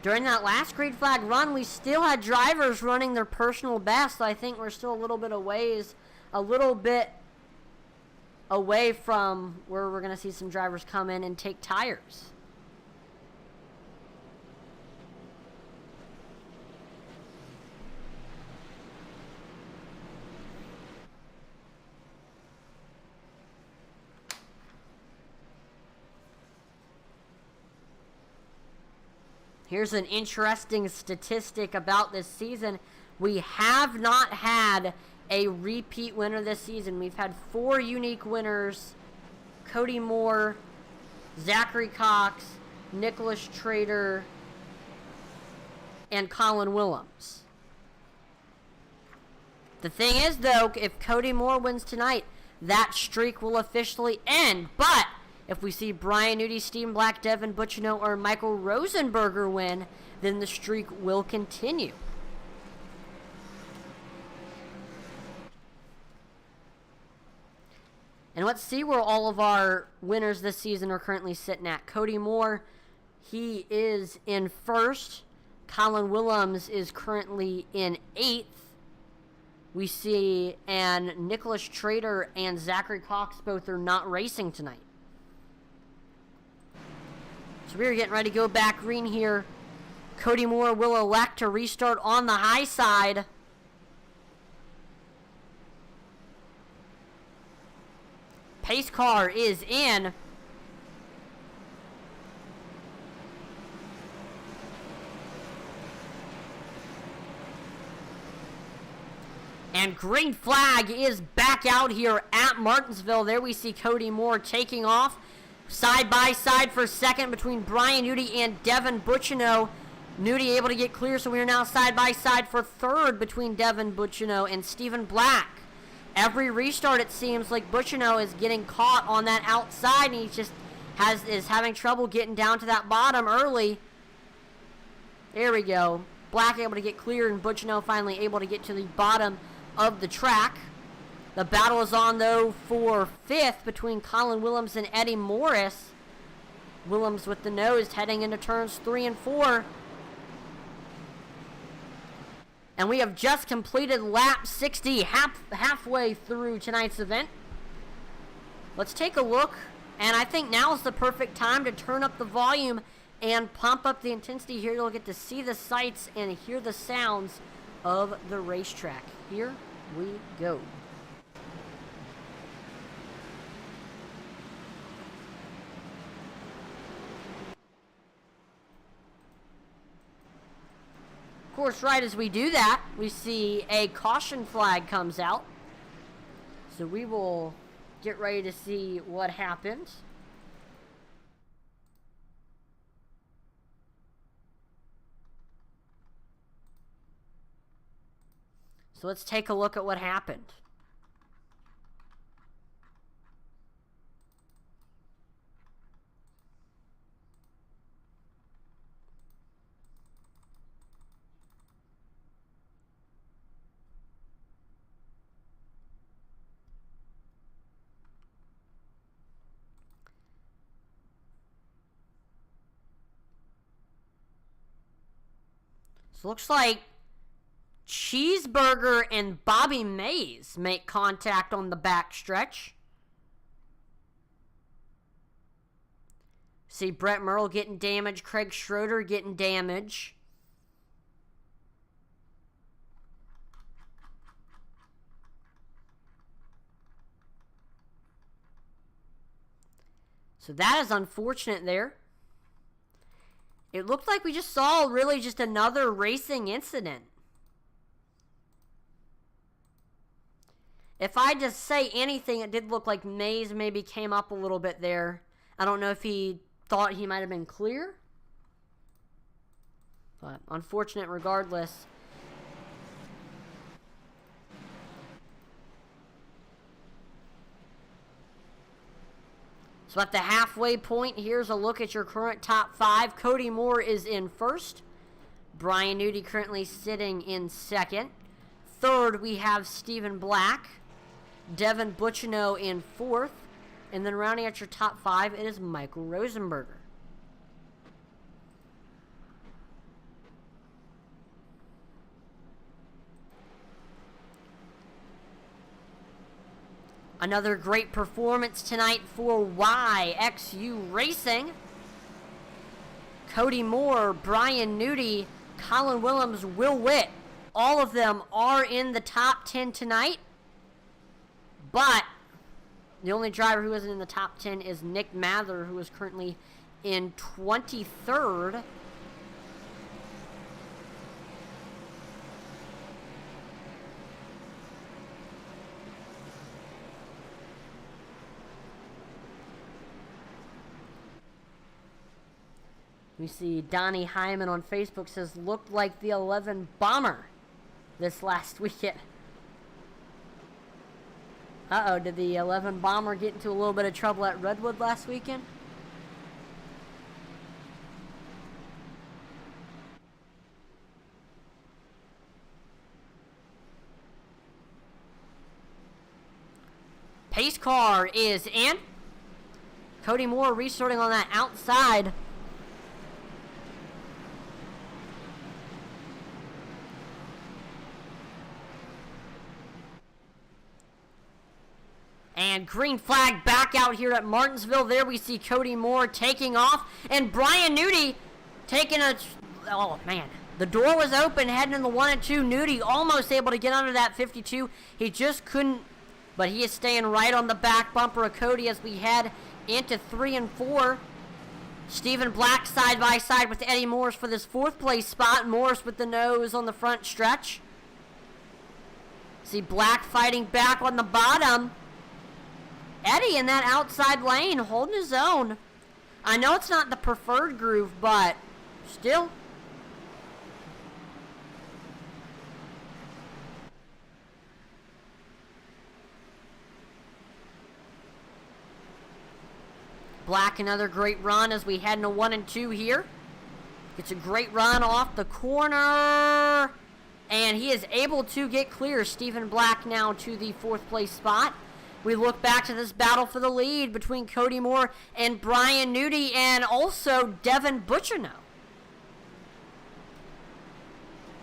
During that last green flag run, we still had drivers running their personal best. So I think we're still a little bit away from where we're going to see some drivers come in and take tires. Here's an interesting statistic about this season. We have not had a repeat winner this season. We've had 4 unique winners: Cody Moore, Zachary Cox, Nicholas Trader, and Colin Willems. The thing is, though, if Cody Moore wins tonight, that streak will officially end. But if we see Brian Newty, Stephen Black, Devon Butchino, or Michael Rosenberger win, then the streak will continue. And let's see where all of our winners this season are currently sitting at. Cody Moore, he is in first. Colin Willems is currently in 8th. We see, and Nicholas Trader and Zachary Cox both are not racing tonight. So we're getting ready to go back green here. Cody Moore will elect to restart on the high side. Pace car is in. And green flag is back out here at Martinsville. There we see Cody Moore taking off side by side for second between Brian Newty and Devon Butchino. Newty able to get clear, so we are now side by side for third between Devon Butchino and Stephen Black. Every restart, it seems like Butchino is getting caught on that outside, and he just is having trouble getting down to that bottom early. There we go. Black able to get clear, and Butchino finally able to get to the bottom of the track. The battle is on, though, for 5th between Colin Willems and Eddie Morris. Willems with the nose heading into turns 3 and 4. And we have just completed lap 60, halfway through tonight's event. Let's take a look, and I think now is the perfect time to turn up the volume and pump up the intensity here. You'll get to see the sights and hear the sounds of the racetrack. Here we go. Of course, right as we do that, we see a caution flag comes out. So we will get ready to see what happens. So let's take a look at what happened. So looks like Cheeseburger and Bobby Mays make contact on the backstretch. See Brett Merle getting damage, Craig Schroeder getting damage. So that is unfortunate there. It looked like we just saw really just another racing incident. If I just say anything, it did look like Mays maybe came up a little bit there. I don't know if he thought he might have been clear. But unfortunate regardless. So at the halfway point, here's a look at your current top 5. Cody Moore is in first. Brian Newty currently sitting in second. Third, we have Stephen Black. Devon Butchino in fourth. And then rounding out your top 5, it is Michael Rosenberger. Another great performance tonight for YXU Racing. Cody Moore, Brian Newty, Colin Willems, Will Witt, all of them are in the top 10 tonight. But the only driver who isn't in the top 10 is Nick Mather, who is currently in 23rd. We see Donnie Hyman on Facebook says, looked like the 11 Bomber this last weekend. Uh-oh, did the 11 Bomber get into a little bit of trouble at Redwood last weekend? Pace car is in. Cody Moore restarting on that outside. And green flag back out here at Martinsville. There we see Cody Moore taking off. And Brian Newty taking a... Oh, man. The door was open heading in the 1 and 2. Newty almost able to get under that 52. He just couldn't. But he is staying right on the back bumper of Cody as we head into 3 and 4. Stephen Black side by side with Eddie Morris for this 4th place spot. Morris with the nose on the front stretch. See Black fighting back on the bottom. Eddie in that outside lane holding his own. I know it's not the preferred groove, but still. Black, another great run as we head into 1 and 2 here. Gets a great run off the corner. And he is able to get clear. Stephen Black now to the 4th place spot. We look back to this battle for the lead between Cody Moore and Brian Newty and also Devon Butchino.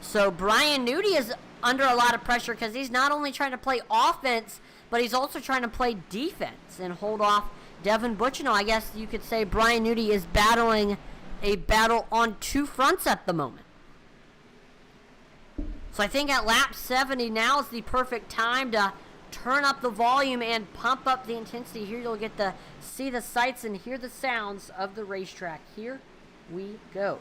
So Brian Newty is under a lot of pressure because he's not only trying to play offense, but he's also trying to play defense and hold off Devon Butchino. I guess you could say Brian Newty is battling a battle on 2 fronts at the moment. So I think at lap 70 now is the perfect time to turn up the volume and pump up the intensity. Here you'll get to see the sights and hear the sounds of the racetrack. Here we go.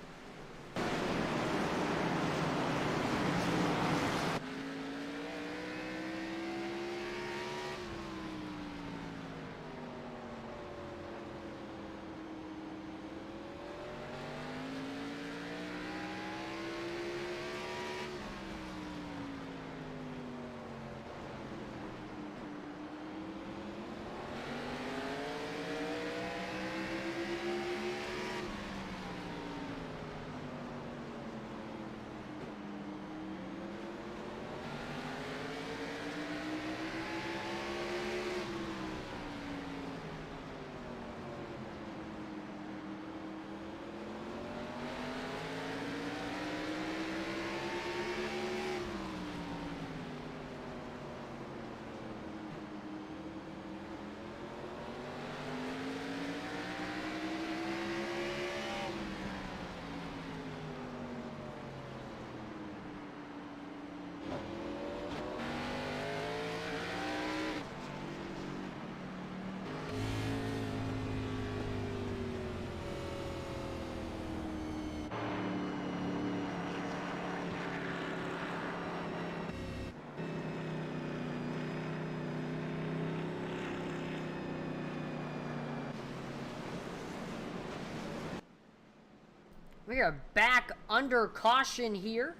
We are back under caution here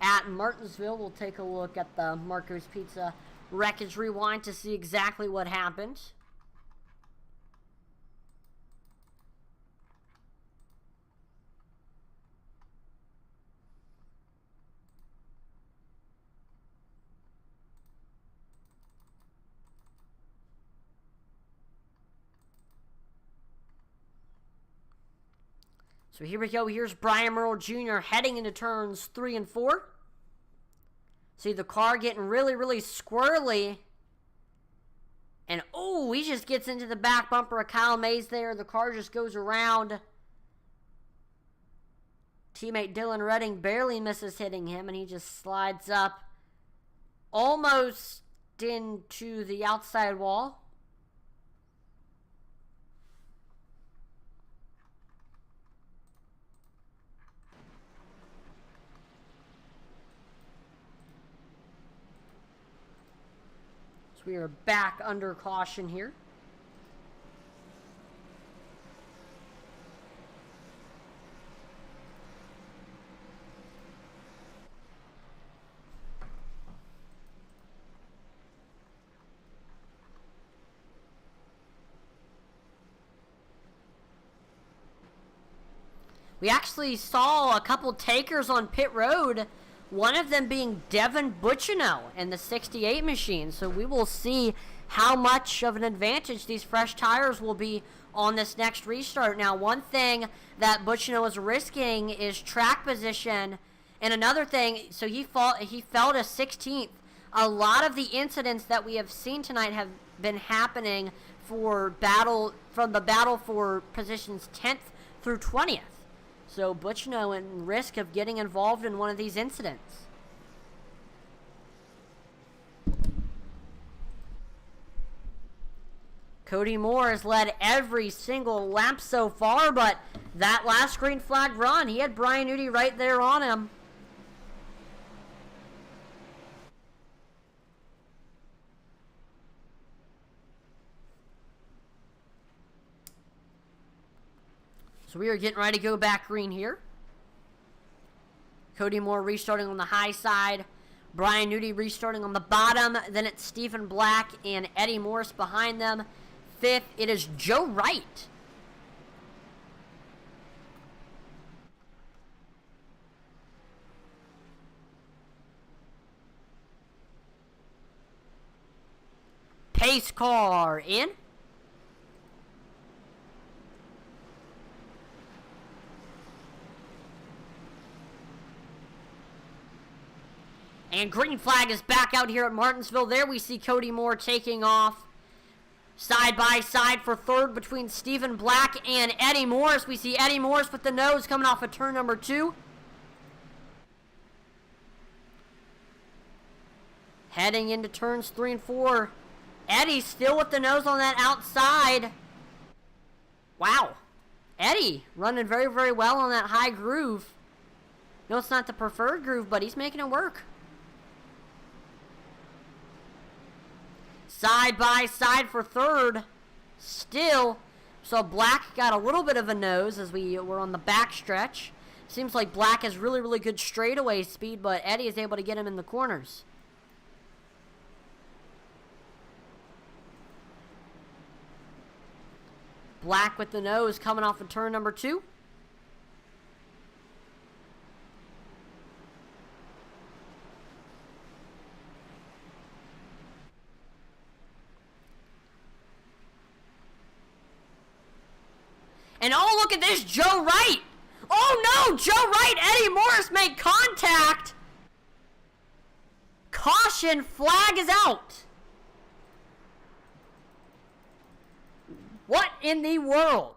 at Martinsville. We'll take a look at the Marco's Pizza Wreckage Rewind to see exactly what happened. So here we go. Here's Brian Merle Jr. heading into turns 3 and 4. See the car getting really, really squirrely. And, oh, he just gets into the back bumper of Kyle Mays there. The car just goes around. Teammate Dylan Redding barely misses hitting him, and he just slides up almost into the outside wall. So we are back under caution here. We actually saw a couple takers on pit road, one of them being Devon Butchino in the 68 machine. So we will see how much of an advantage these fresh tires will be on this next restart. Now, one thing that Butchino is risking is track position, and another thing, so he fell to 16th. A lot of the incidents that we have seen tonight have been happening from the battle for positions 10th through 20th. So Butchino in risk of getting involved in one of these incidents. Cody Moore has led every single lap so far, but that last green flag run, he had Brian Newty right there on him. So we are getting ready to go back green here. Cody Moore restarting on the high side. Brian Newty restarting on the bottom. Then it's Stephen Black and Eddie Morris behind them. Fifth, it is Joe Wright. Pace car in. And green flag is back out here at Martinsville. There we see Cody Moore taking off. Side by side for third between Stephen Black and Eddie Morris. We see Eddie Morris with the nose coming off of turn number 2. Heading into turns 3 and 4. Eddie still with the nose on that outside. Wow. Eddie running very, very well on that high groove. No, it's not the preferred groove, but he's making it work. Side by side for third. Still. So Black got a little bit of a nose as we were on the back stretch. Seems like Black has really, really good straightaway speed, but Eddie is able to get him in the corners. Black with the nose coming off of turn number 2. And oh, look at this, Joe Wright. Oh no, Joe Wright, Eddie Morris made contact. Caution, flag is out. What in the world?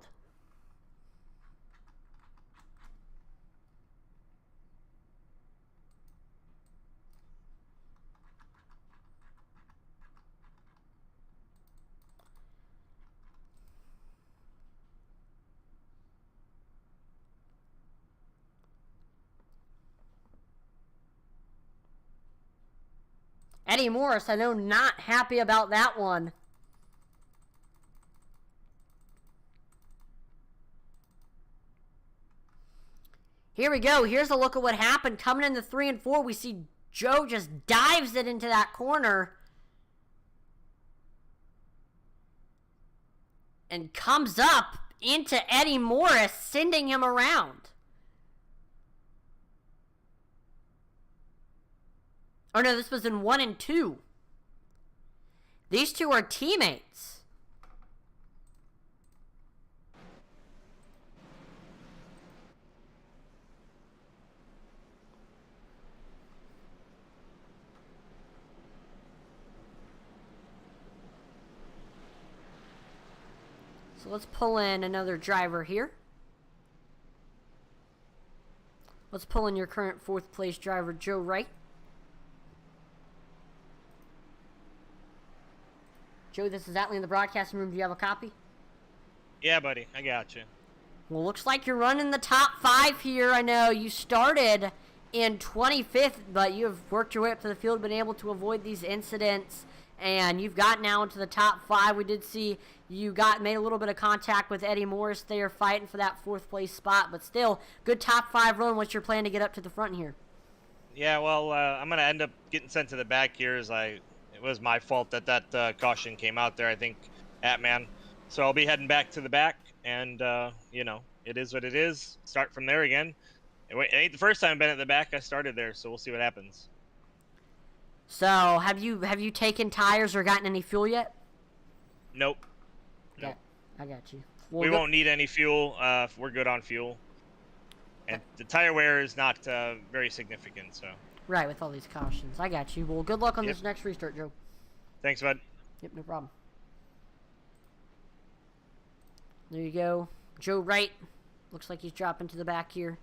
Eddie Morris, I know, not happy about that one. Here we go. Here's a look at what happened. Coming into 3 and 4, we see Joe just dives it into that corner. And comes up into Eddie Morris, sending him around. Oh no, this was in 1 and 2. These two are teammates. So let's pull in another driver here. Let's pull in your current 4th place driver, Joe Wright. Joe, this is Atlee in the broadcasting room. Do you have a copy? Yeah, buddy. I got you. Well, looks like you're running the top 5 here. I know you started in 25th, but you've worked your way up to the field, been able to avoid these incidents, and you've got now into the top 5. We did see you made a little bit of contact with Eddie Morris there, fighting for that 4th place spot, but still, good top 5 run. What's your plan to get up to the front here? Yeah, well, I'm going to end up getting sent to the back here as it was my fault that caution came out there, I think, man. So I'll be heading back to the back, and, you know, it is what it is. Start from there again. It ain't the first time I've been at the back. I started there, so we'll see what happens. So, have you taken tires or gotten any fuel yet? Nope. Okay, Nope. I got you. Well, we won't need any fuel. We're good on fuel. And the tire wear is not very significant, so. Right, with all these cautions. I got you. Well, good luck on Yep. this next restart, Joe. Thanks, bud. Yep, no problem. There you go. Joe Wright. Looks like he's dropping to the back here.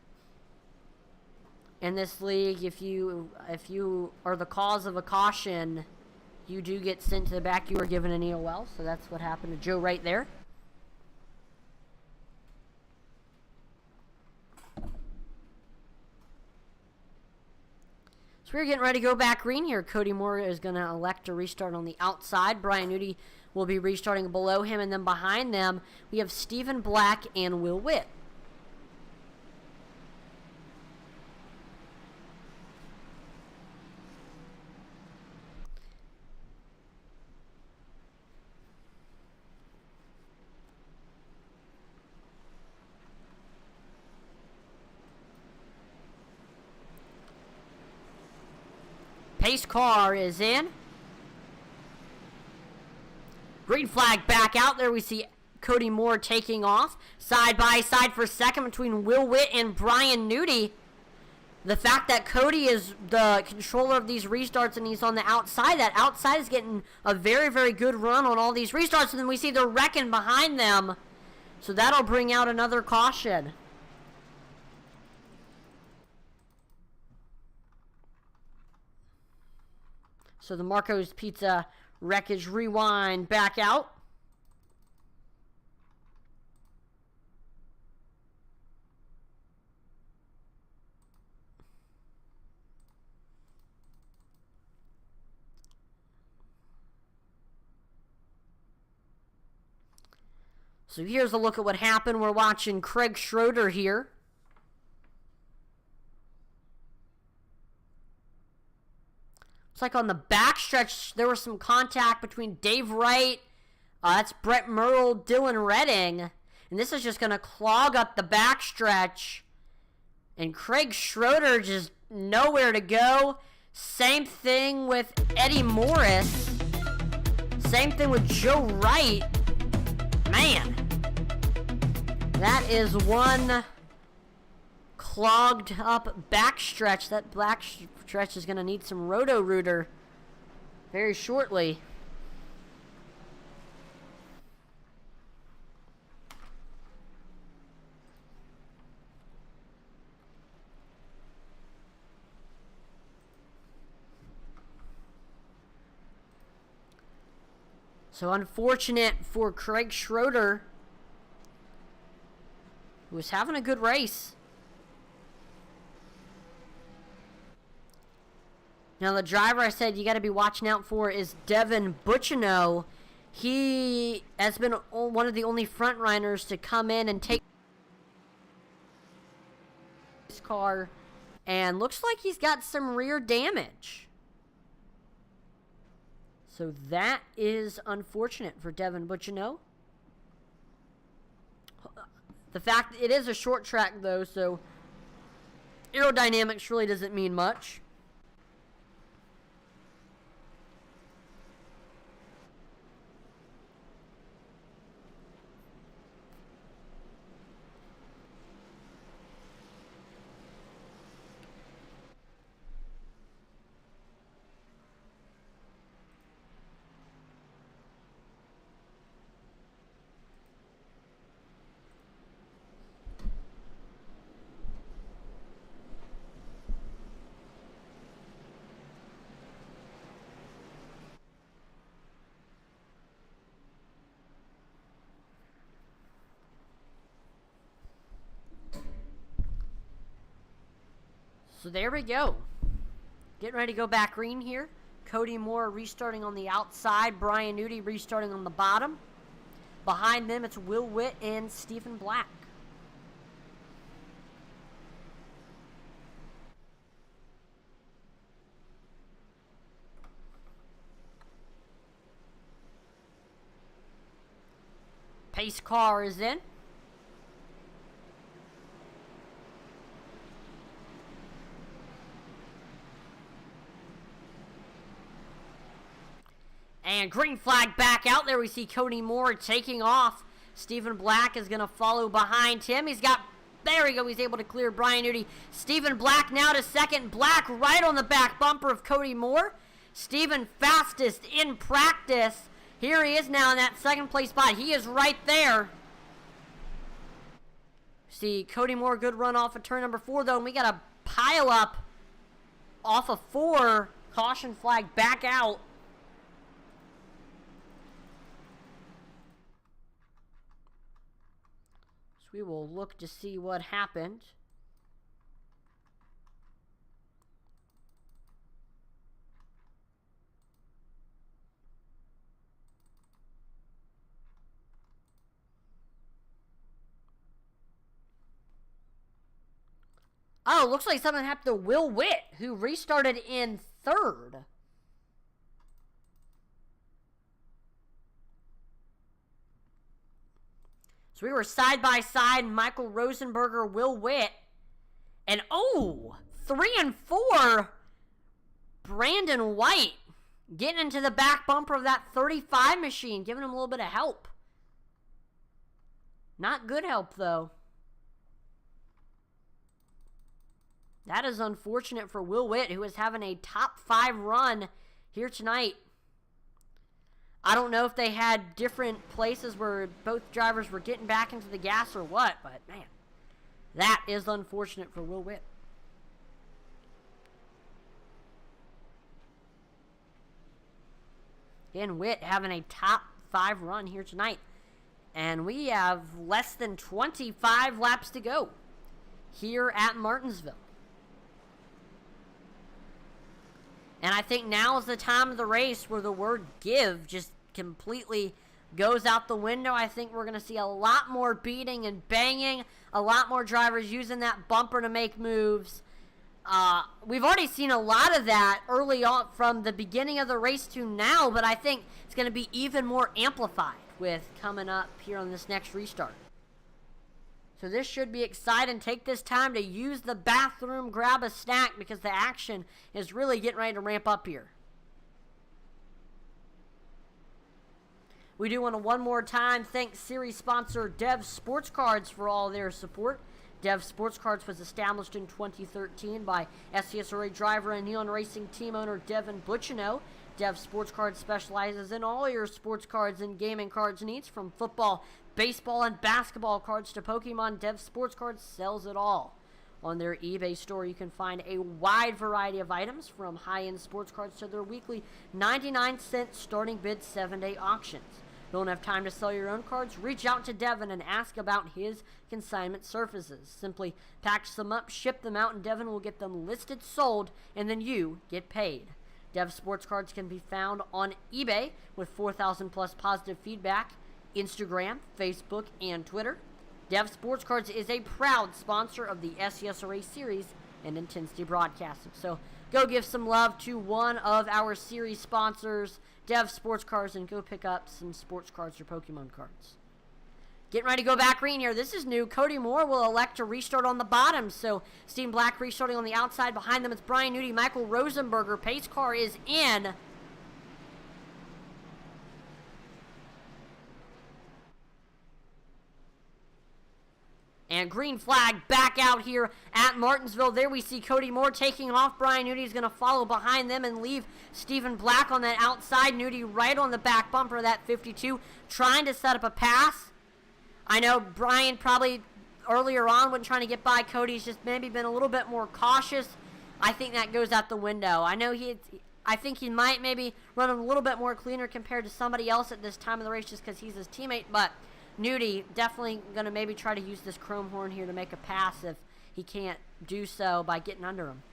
In this league, if you are the cause of a caution, you do get sent to the back. You are given an EOL, so that's what happened to Joe Wright there. So we're getting ready to go back green here. Cody Moore is going to elect to restart on the outside. Brian Newty will be restarting below him, and then behind them, we have Stephen Black and Will Witt. Pace car is in. Green flag back out there. We see Cody Moore taking off. Side by side for second between Will Witt and Brian Newty. The fact that Cody is the controller of these restarts and he's on the outside, that outside is getting a very, very good run on all these restarts. And then we see they're wrecking behind them. So that'll bring out another caution. So the Marco's Pizza Wreckage rewind back out. So here's a look at what happened. We're watching Craig Schroeder here. It's like on the backstretch, there was some contact between Dave Wright, that's Brett Merle, Dylan Redding, and this is just going to clog up the backstretch. And Craig Schroeder just nowhere to go. Same thing with Eddie Morris. Same thing with Joe Wright. Man, that is one clogged up backstretch. That backstretch is going to need some Roto-Rooter very shortly. So unfortunate for Craig Schroeder, who was having a good race. Now the driver I said you got to be watching out for is Devon Butchino. He has been one of the only front runners to come in and take this car, and looks like he's got some rear damage. So that is unfortunate for Devon Butchino. The fact it is a short track though, so aerodynamics really doesn't mean much. So there we go. Getting ready to go back green here. Cody Moore restarting on the outside. Brian Newty restarting on the bottom. Behind them, it's Will Witt and Stephen Black. Pace car is in. And green flag back out there. We see Cody Moore taking off. Stephen Black is going to follow behind him. There we go. He's able to clear Brian Newty. Stephen Black now to second. Black right on the back bumper of Cody Moore. Stephen fastest in practice. Here he is now in that second place spot. He is right there. See Cody Moore, good run off of turn number 4 though. And we got a pile up off of 4. Caution flag back out. We will look to see what happened. Oh, looks like something happened to Will Witt, who restarted in 3rd. So we were side by side, Michael Rosenberger, Will Witt, and 3 and 4, Brandon White getting into the back bumper of that 35 machine, giving him a little bit of help. Not good help, though. That is unfortunate for Will Witt, who is having a top 5 run here tonight. I don't know if they had different places where both drivers were getting back into the gas or what, but man, that is unfortunate for Will Witt. Again, Witt having a top 5 run here tonight. And we have less than 25 laps to go here at Martinsville. And I think now is the time of the race where the word give just completely goes out the window. I think we're going to see a lot more beating and banging, a lot more drivers using that bumper to make moves. We've already seen a lot of that early on from the beginning of the race to now, but I think it's going to be even more amplified with coming up here on this next restart. So this should be exciting. Take this time to use the bathroom, grab a snack, because the action is really getting ready to ramp up here. We do want to one more time thank series sponsor Dev Sports Cards for all their support. Dev Sports Cards was established in 2013 by Scsra driver and Neon Racing team owner Devon Butchino. Dev Sports Cards specializes in all your sports cards and gaming cards needs, from football, baseball, and basketball cards to Pokemon. Dev Sports Cards sells it all. On their eBay store, you can find a wide variety of items, from high-end sports cards to their weekly 99-cent starting bid 7-day auctions. Don't have time to sell your own cards? Reach out to Devon and ask about his consignment services. Simply package them up, ship them out, and Devon will get them listed, sold, and then you get paid. Dev Sports Cards can be found on eBay with 4,000 plus positive feedback, Instagram, Facebook, and Twitter. Dev Sports Cards is a proud sponsor of the Scsra series and Intensity Broadcasting. So go give some love to one of our series sponsors, Dev Sports Cards, and go pick up some sports cards or Pokemon cards. Getting ready to go back green here. This is new. Cody Moore will elect to restart on the bottom. So Stephen Black restarting on the outside. Behind them, it's Brian Newty, Michael Rosenberger. Pace car is in. And green flag back out here at Martinsville. There we see Cody Moore taking off. Brian Newty is going to follow behind them and leave Stephen Black on that outside. Newty right on the back bumper of that 52, trying to set up a pass. I know Brian probably earlier on when trying to get by Cody, he's just maybe been a little bit more cautious. I think that goes out the window. I think he might maybe run a little bit more cleaner compared to somebody else at this time of the race just because he's his teammate, but Newty definitely going to maybe try to use this chrome horn here to make a pass if he can't do so by getting under him.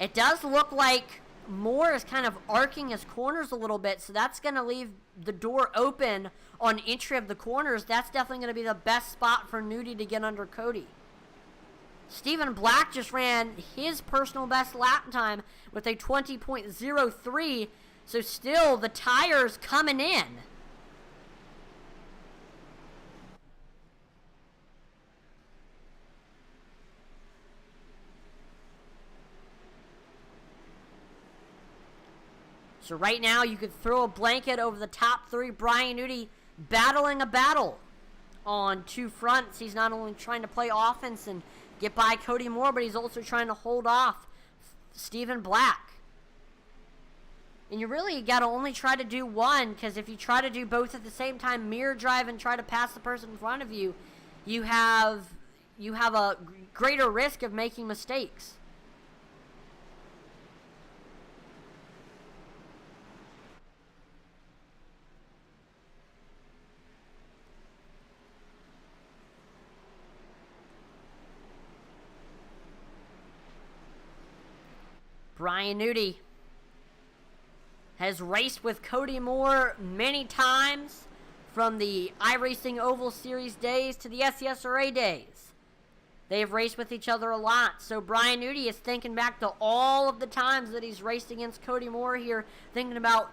It does look like Moore is kind of arcing his corners a little bit, so that's going to leave the door open on entry of the corners. That's definitely going to be the best spot for Newty to get under Cody. Stephen Black just ran his personal best lap time with a 20.03, so still the tires coming in. So right now you could throw a blanket over the top three. Brian Newty battling a battle on two fronts. He's not only trying to play offense and get by Cody Moore, but he's also trying to hold off Stephen Black. And you really got to only try to do one, because if you try to do both at the same time, mirror drive and try to pass the person in front of you, you have a greater risk of making mistakes. Brian Newty has raced with Cody Moore many times, from the iRacing Oval Series days to the Scsra days. They've raced with each other a lot, so Brian Newty is thinking back to all of the times that he's raced against Cody Moore here, thinking about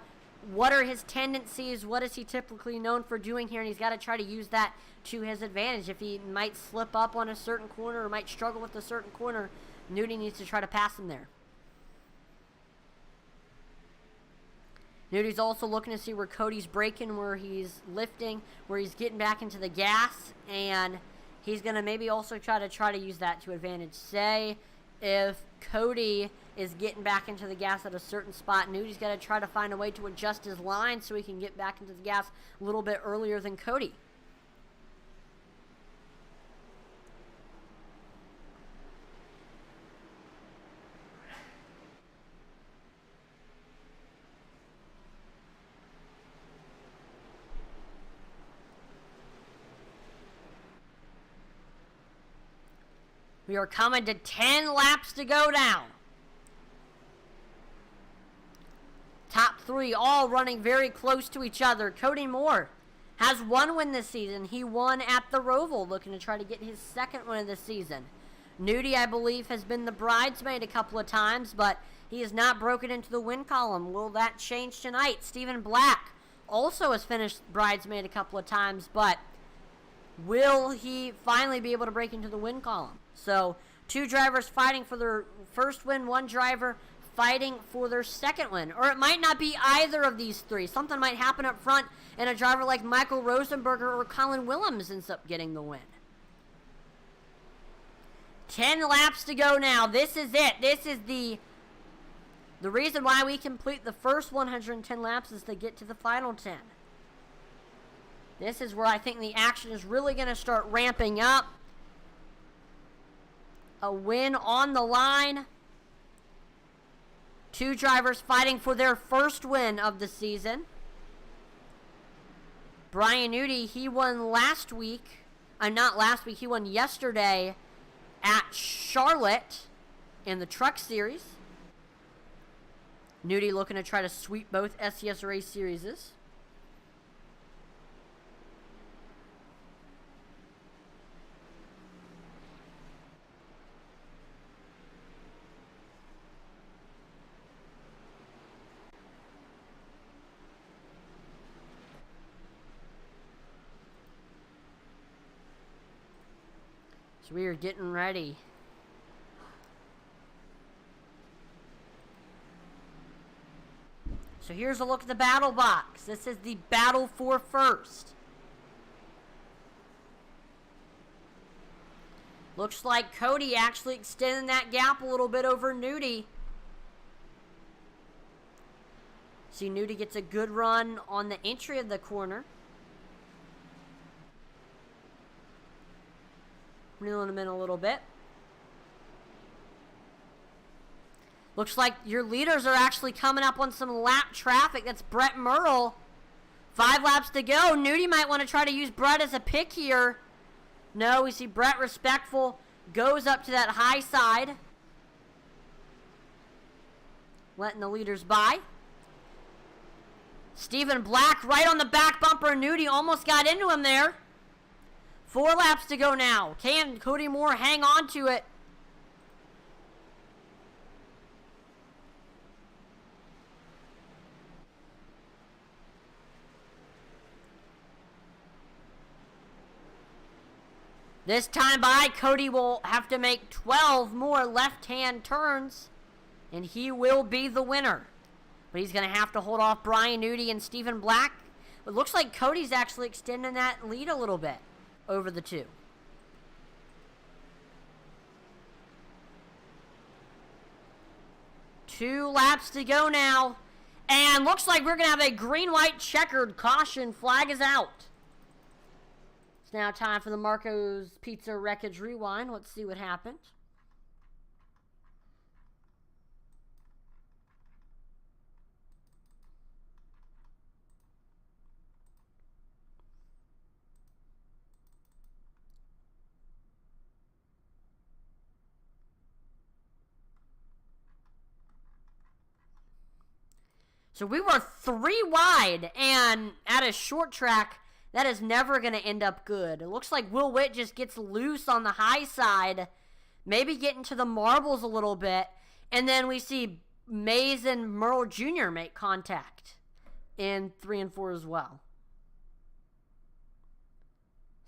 what are his tendencies, what is he typically known for doing here, and he's got to try to use that to his advantage. If he might slip up on a certain corner or might struggle with a certain corner, Newty needs to try to pass him there. Newty's also looking to see where Cody's braking, where he's lifting, where he's getting back into the gas, and he's going to maybe also try to use that to advantage. Say if Cody is getting back into the gas at a certain spot, Newty's got to try to find a way to adjust his line so he can get back into the gas a little bit earlier than Cody. We are coming to 10 laps to go down. Top three all running very close to each other. Cody Moore has one win this season. He won at the Roval, looking to try to get his second win of the season. Newty, I believe, has been the bridesmaid a couple of times, but he has not broken into the win column. Will that change tonight? Stephen Black also has finished bridesmaid a couple of times, but will he finally be able to break into the win column? So, two drivers fighting for their first win, one driver fighting for their second win. Or it might not be either of these three. Something might happen up front, and a driver like Michael Rosenberger or Colin Willems ends up getting the win. 10 laps to go now. This is it. This is the reason why we complete the first 110 laps is to get to the final 10. This is where I think the action is really going to start ramping up. A win on the line. Two drivers fighting for their first win of the season. Brian Newty, he won last week. Not last week, he won yesterday at Charlotte in the Truck Series. Newty looking to try to sweep both Scsra series. So we are getting ready. So here's a look at the battle box. This is the battle for first. Looks like Cody actually extending that gap a little bit over Newty. See, Newty gets a good run on the entry of the corner. Reeling him in a little bit. Looks like your leaders are actually coming up on some lap traffic. That's Brett Merle. 5 laps to go. Newty might want to try to use Brett as a pick here. No, we see Brett respectful. Goes up to that high side. letting the leaders by. Stephen Black right on the back bumper. Newty almost got into him there. 4 laps to go now. Can Cody Moore hang on to it? This time by, Cody will have to make 12 more left-hand turns, and he will be the winner. But he's going to have to hold off Brian Newty and Stephen Black. It looks like Cody's actually extending that lead a little bit over the two. Two laps to go now. And looks like we're going to have a green-white checkered caution. Flag is out. It's now time for the Marco's Pizza Wreckage Rewind. Let's see what happened. So we were 3 wide, and at a short track, that is never going to end up good. It looks like Will Witt just gets loose on the high side, maybe getting to the marbles a little bit, and then we see Mays and Merle Jr. make contact in 3 and 4 as well.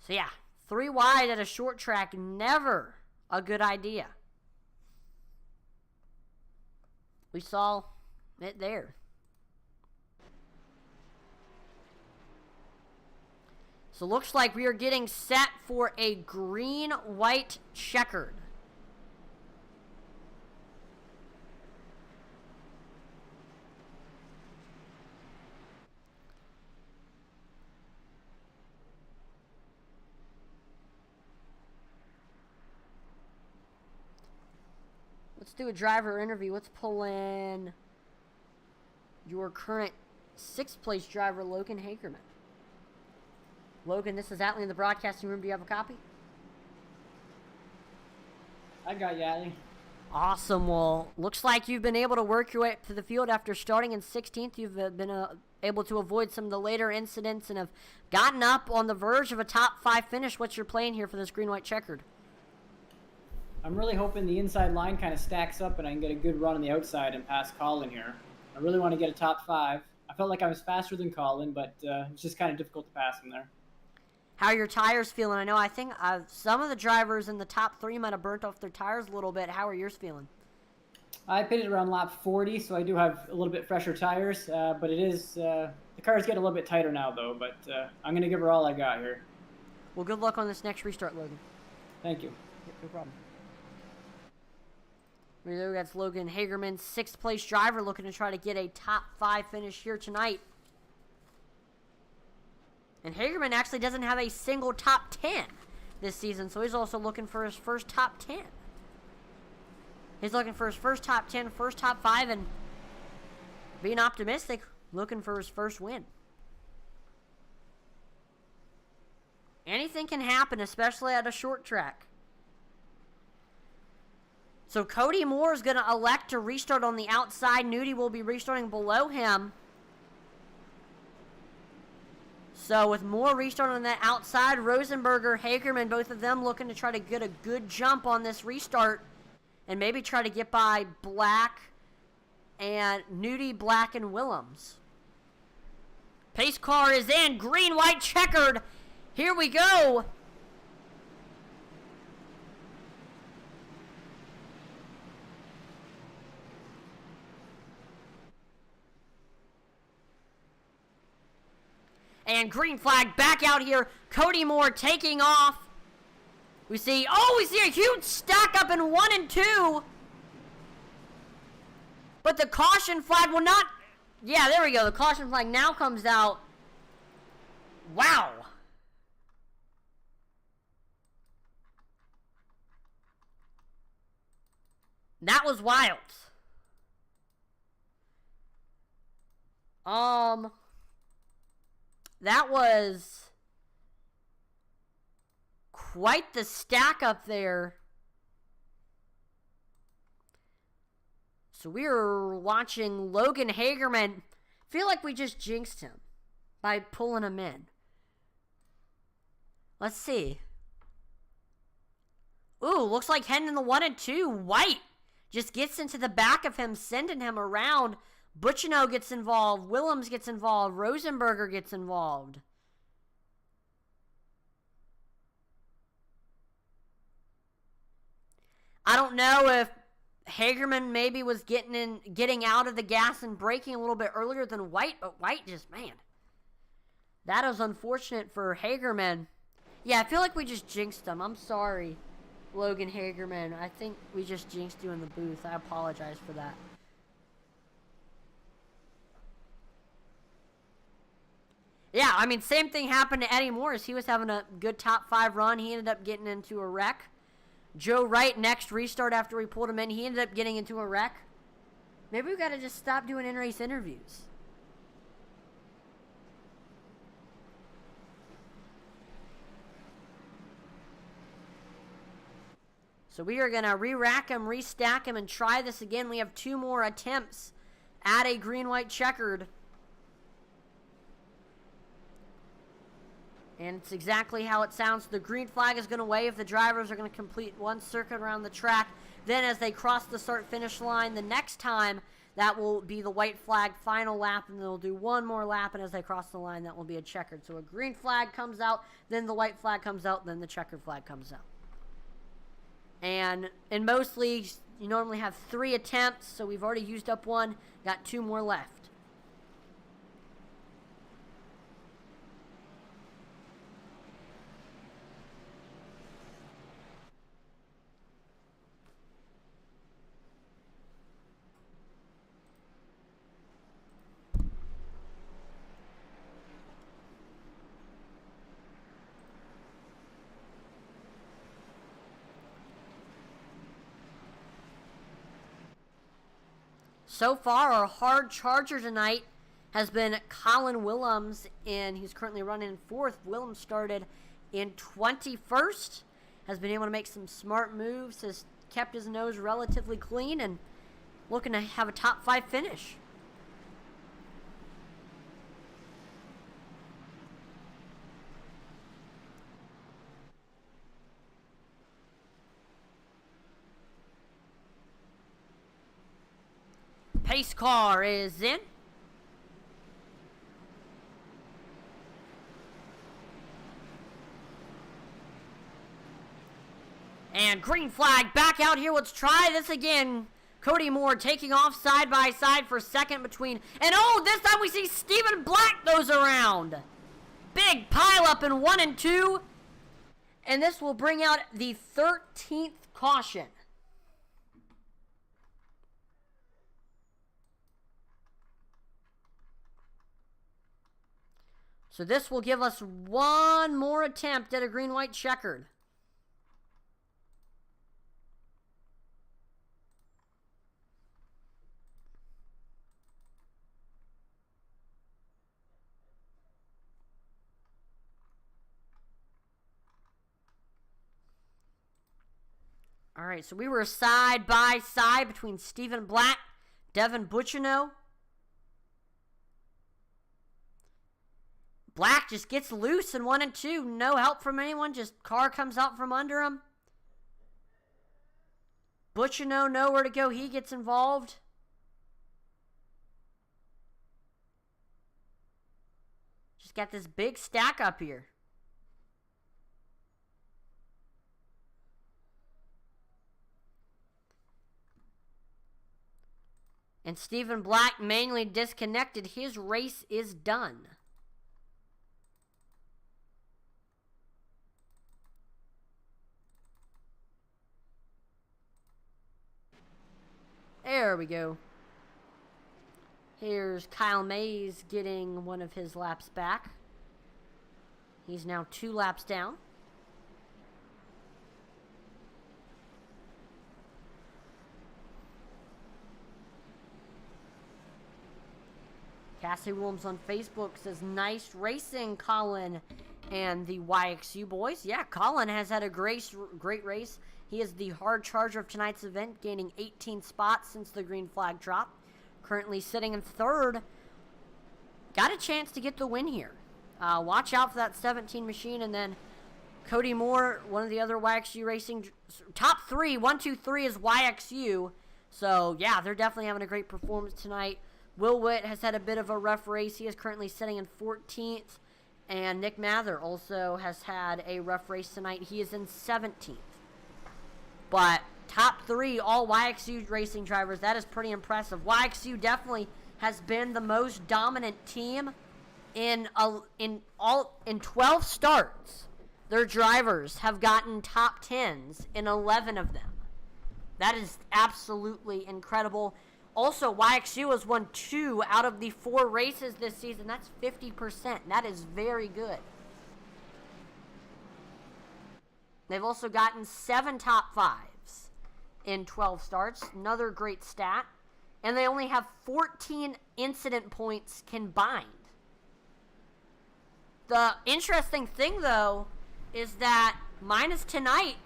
So yeah, 3 wide at a short track, never a good idea. We saw it there. So looks like we are getting set for a green-white checkered. Let's do a driver interview. Let's pull in your current 6th place driver, Logan Hagerman. Logan, this is Atlee in the broadcasting room. Do you have a copy? I got you, Atlee. Awesome. Well, looks like you've been able to work your way up to the field after starting in 16th. You've been able to avoid some of the later incidents and have gotten up on the verge of a top 5 finish. What's your plan here for this green-white checkered? I'm really hoping the inside line kind of stacks up and I can get a good run on the outside and pass Colin here. I really want to get a top 5. I felt like I was faster than Colin, but it's just kind of difficult to pass him there. How are your tires feeling? I think some of the drivers in the top 3 might have burnt off their tires a little bit. How are yours feeling? I pitted around lap 40, so I do have a little bit fresher tires, but it is the cars get a little bit tighter now, though. But I'm going to give her all I got here. Well, good luck on this next restart, Logan. Thank you. No problem. That's Logan Hagerman, 6th place driver, looking to try to get a top 5 finish here tonight. And Hagerman actually doesn't have a single top 10 this season, so he's also looking for his first top 10. He's looking for his first top 10, first top 5, and being optimistic, looking for his first win. Anything can happen, especially at a short track. So Cody Moore is going to elect to restart on the outside. Newty will be restarting below him. So with Moore restarting on that outside, Rosenberger, Hagerman, both of them looking to try to get a good jump on this restart and maybe try to get by Black and Newty, Black, and Willems. Pace car is in. Green, white, checkered. Here we go. And green flag back out here. Cody Moore taking off. We see a huge stack up in 1 and 2. But the caution flag will not. Yeah, there we go. The caution flag now comes out. Wow. That was wild. That was quite the stack up there. So we are watching Logan Hagerman. Feel like we just jinxed him by pulling him in. Let's see. Ooh, looks like heading in the 1 and 2. White just gets into the back of him, sending him around. Butchino gets involved. Willems gets involved. Rosenberger gets involved. I don't know if Hagerman maybe was getting out of the gas and braking a little bit earlier than White, but White just, man, that is unfortunate for Hagerman. Yeah, I feel like we just jinxed him. I'm sorry, Logan Hagerman. I think we just jinxed you in the booth. I apologize for that. Yeah, I mean, same thing happened to Eddie Morris. He was having a good top 5 run. He ended up getting into a wreck. Joe Wright, next restart after we pulled him in, he ended up getting into a wreck. Maybe we got to just stop doing in-race interviews. So we are going to re-rack him, restack him, and try this again. We have 2 more attempts at a green-white checkered. And it's exactly how it sounds. The green flag is going to wave. The drivers are going to complete 1 circuit around the track. Then as they cross the start-finish line, the next time, that will be the white flag final lap, and they'll do 1 more lap, and as they cross the line, that will be a checkered. So a green flag comes out, then the white flag comes out, then the checkered flag comes out. And in most leagues, you normally have 3 attempts, so we've already used up 1, got 2 more left. So far, our hard charger tonight has been Colin Willems, and he's currently running in 4th. Willems started in 21st, has been able to make some smart moves, has kept his nose relatively clean, and looking to have a top 5 finish. Pace car is in. And green flag back out here. Let's try this again. Cody Moore taking off side by side for second between. And oh, this time we see Stephen Black goes around. Big pile up in 1 and 2. And this will bring out the 13th caution. So this will give us 1 more attempt at a green-white checkered. All right, so we were side by side between Stephen Black, Devon Butchino. Black just gets loose in 1 and 2. No help from anyone. Just car comes out from under him. Butchino nowhere to go. He gets involved. Just got this big stack up here. And Stephen Black manually disconnected. His race is done. There we go. Here's Kyle Mays getting one of his laps back. He's now 2 laps down. Cassie Williams on Facebook says, nice racing, Colin and the YXU boys. Yeah, Colin has had a great race. He is the hard charger of tonight's event, gaining 18 spots since the green flag drop. Currently sitting in third. Got a chance to get the win here. Watch out for that 17 machine, and then Cody Moore, one of the other YXU Racing, top 3, 1, 2, 3 is YXU. So, yeah, they're definitely having a great performance tonight. Will Witt has had a bit of a rough race. He is currently sitting in 14th. And Nick Mather also has had a rough race tonight. He is in 17th. But top 3, all YXU racing drivers, that is pretty impressive. YXU definitely has been the most dominant team in 12 starts. Their drivers have gotten top 10s in 11 of them. That is absolutely incredible. Also, YXU has won 2 out of the 4 races this season. That's 50%. That is very good. They've also gotten 7 top 5s in 12 starts. Another great stat. And they only have 14 incident points combined. The interesting thing, though, is that minus tonight,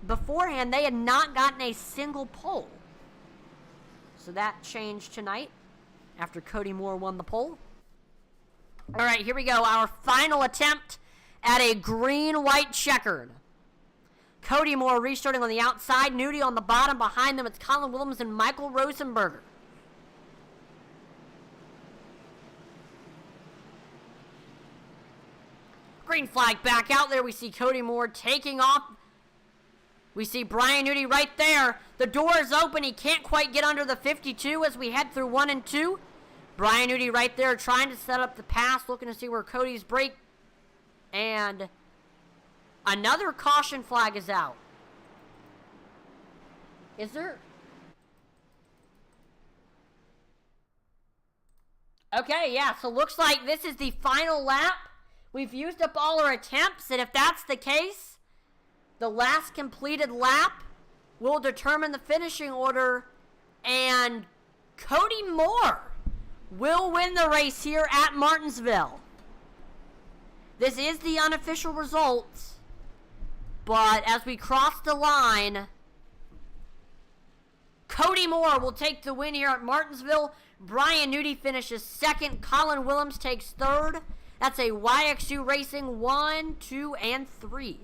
beforehand, they had not gotten a single pole. So that changed tonight after Cody Moore won the pole. All right, here we go. Our final attempt at a green-white checkered. Cody Moore restarting on the outside. Newty on the bottom. Behind them, it's Colin Williams and Michael Rosenberger. Green flag back out there. We see Cody Moore taking off. We see Brian Newty right there. The door is open. He can't quite get under the 52 as we head through 1 and 2. Brian Newty right there trying to set up the pass, looking to see where Cody's brake. And another caution flag is out. Is there? Okay, yeah, so looks like this is the final lap. We've used up all our attempts, and if that's the case, the last completed lap will determine the finishing order, and Cody Moore will win the race here at Martinsville. This is the unofficial results, but as we cross the line, Cody Moore will take the win here at Martinsville. Brian Newty finishes second. Colin Williams takes third. That's a YXU Racing 1, 2, and 3.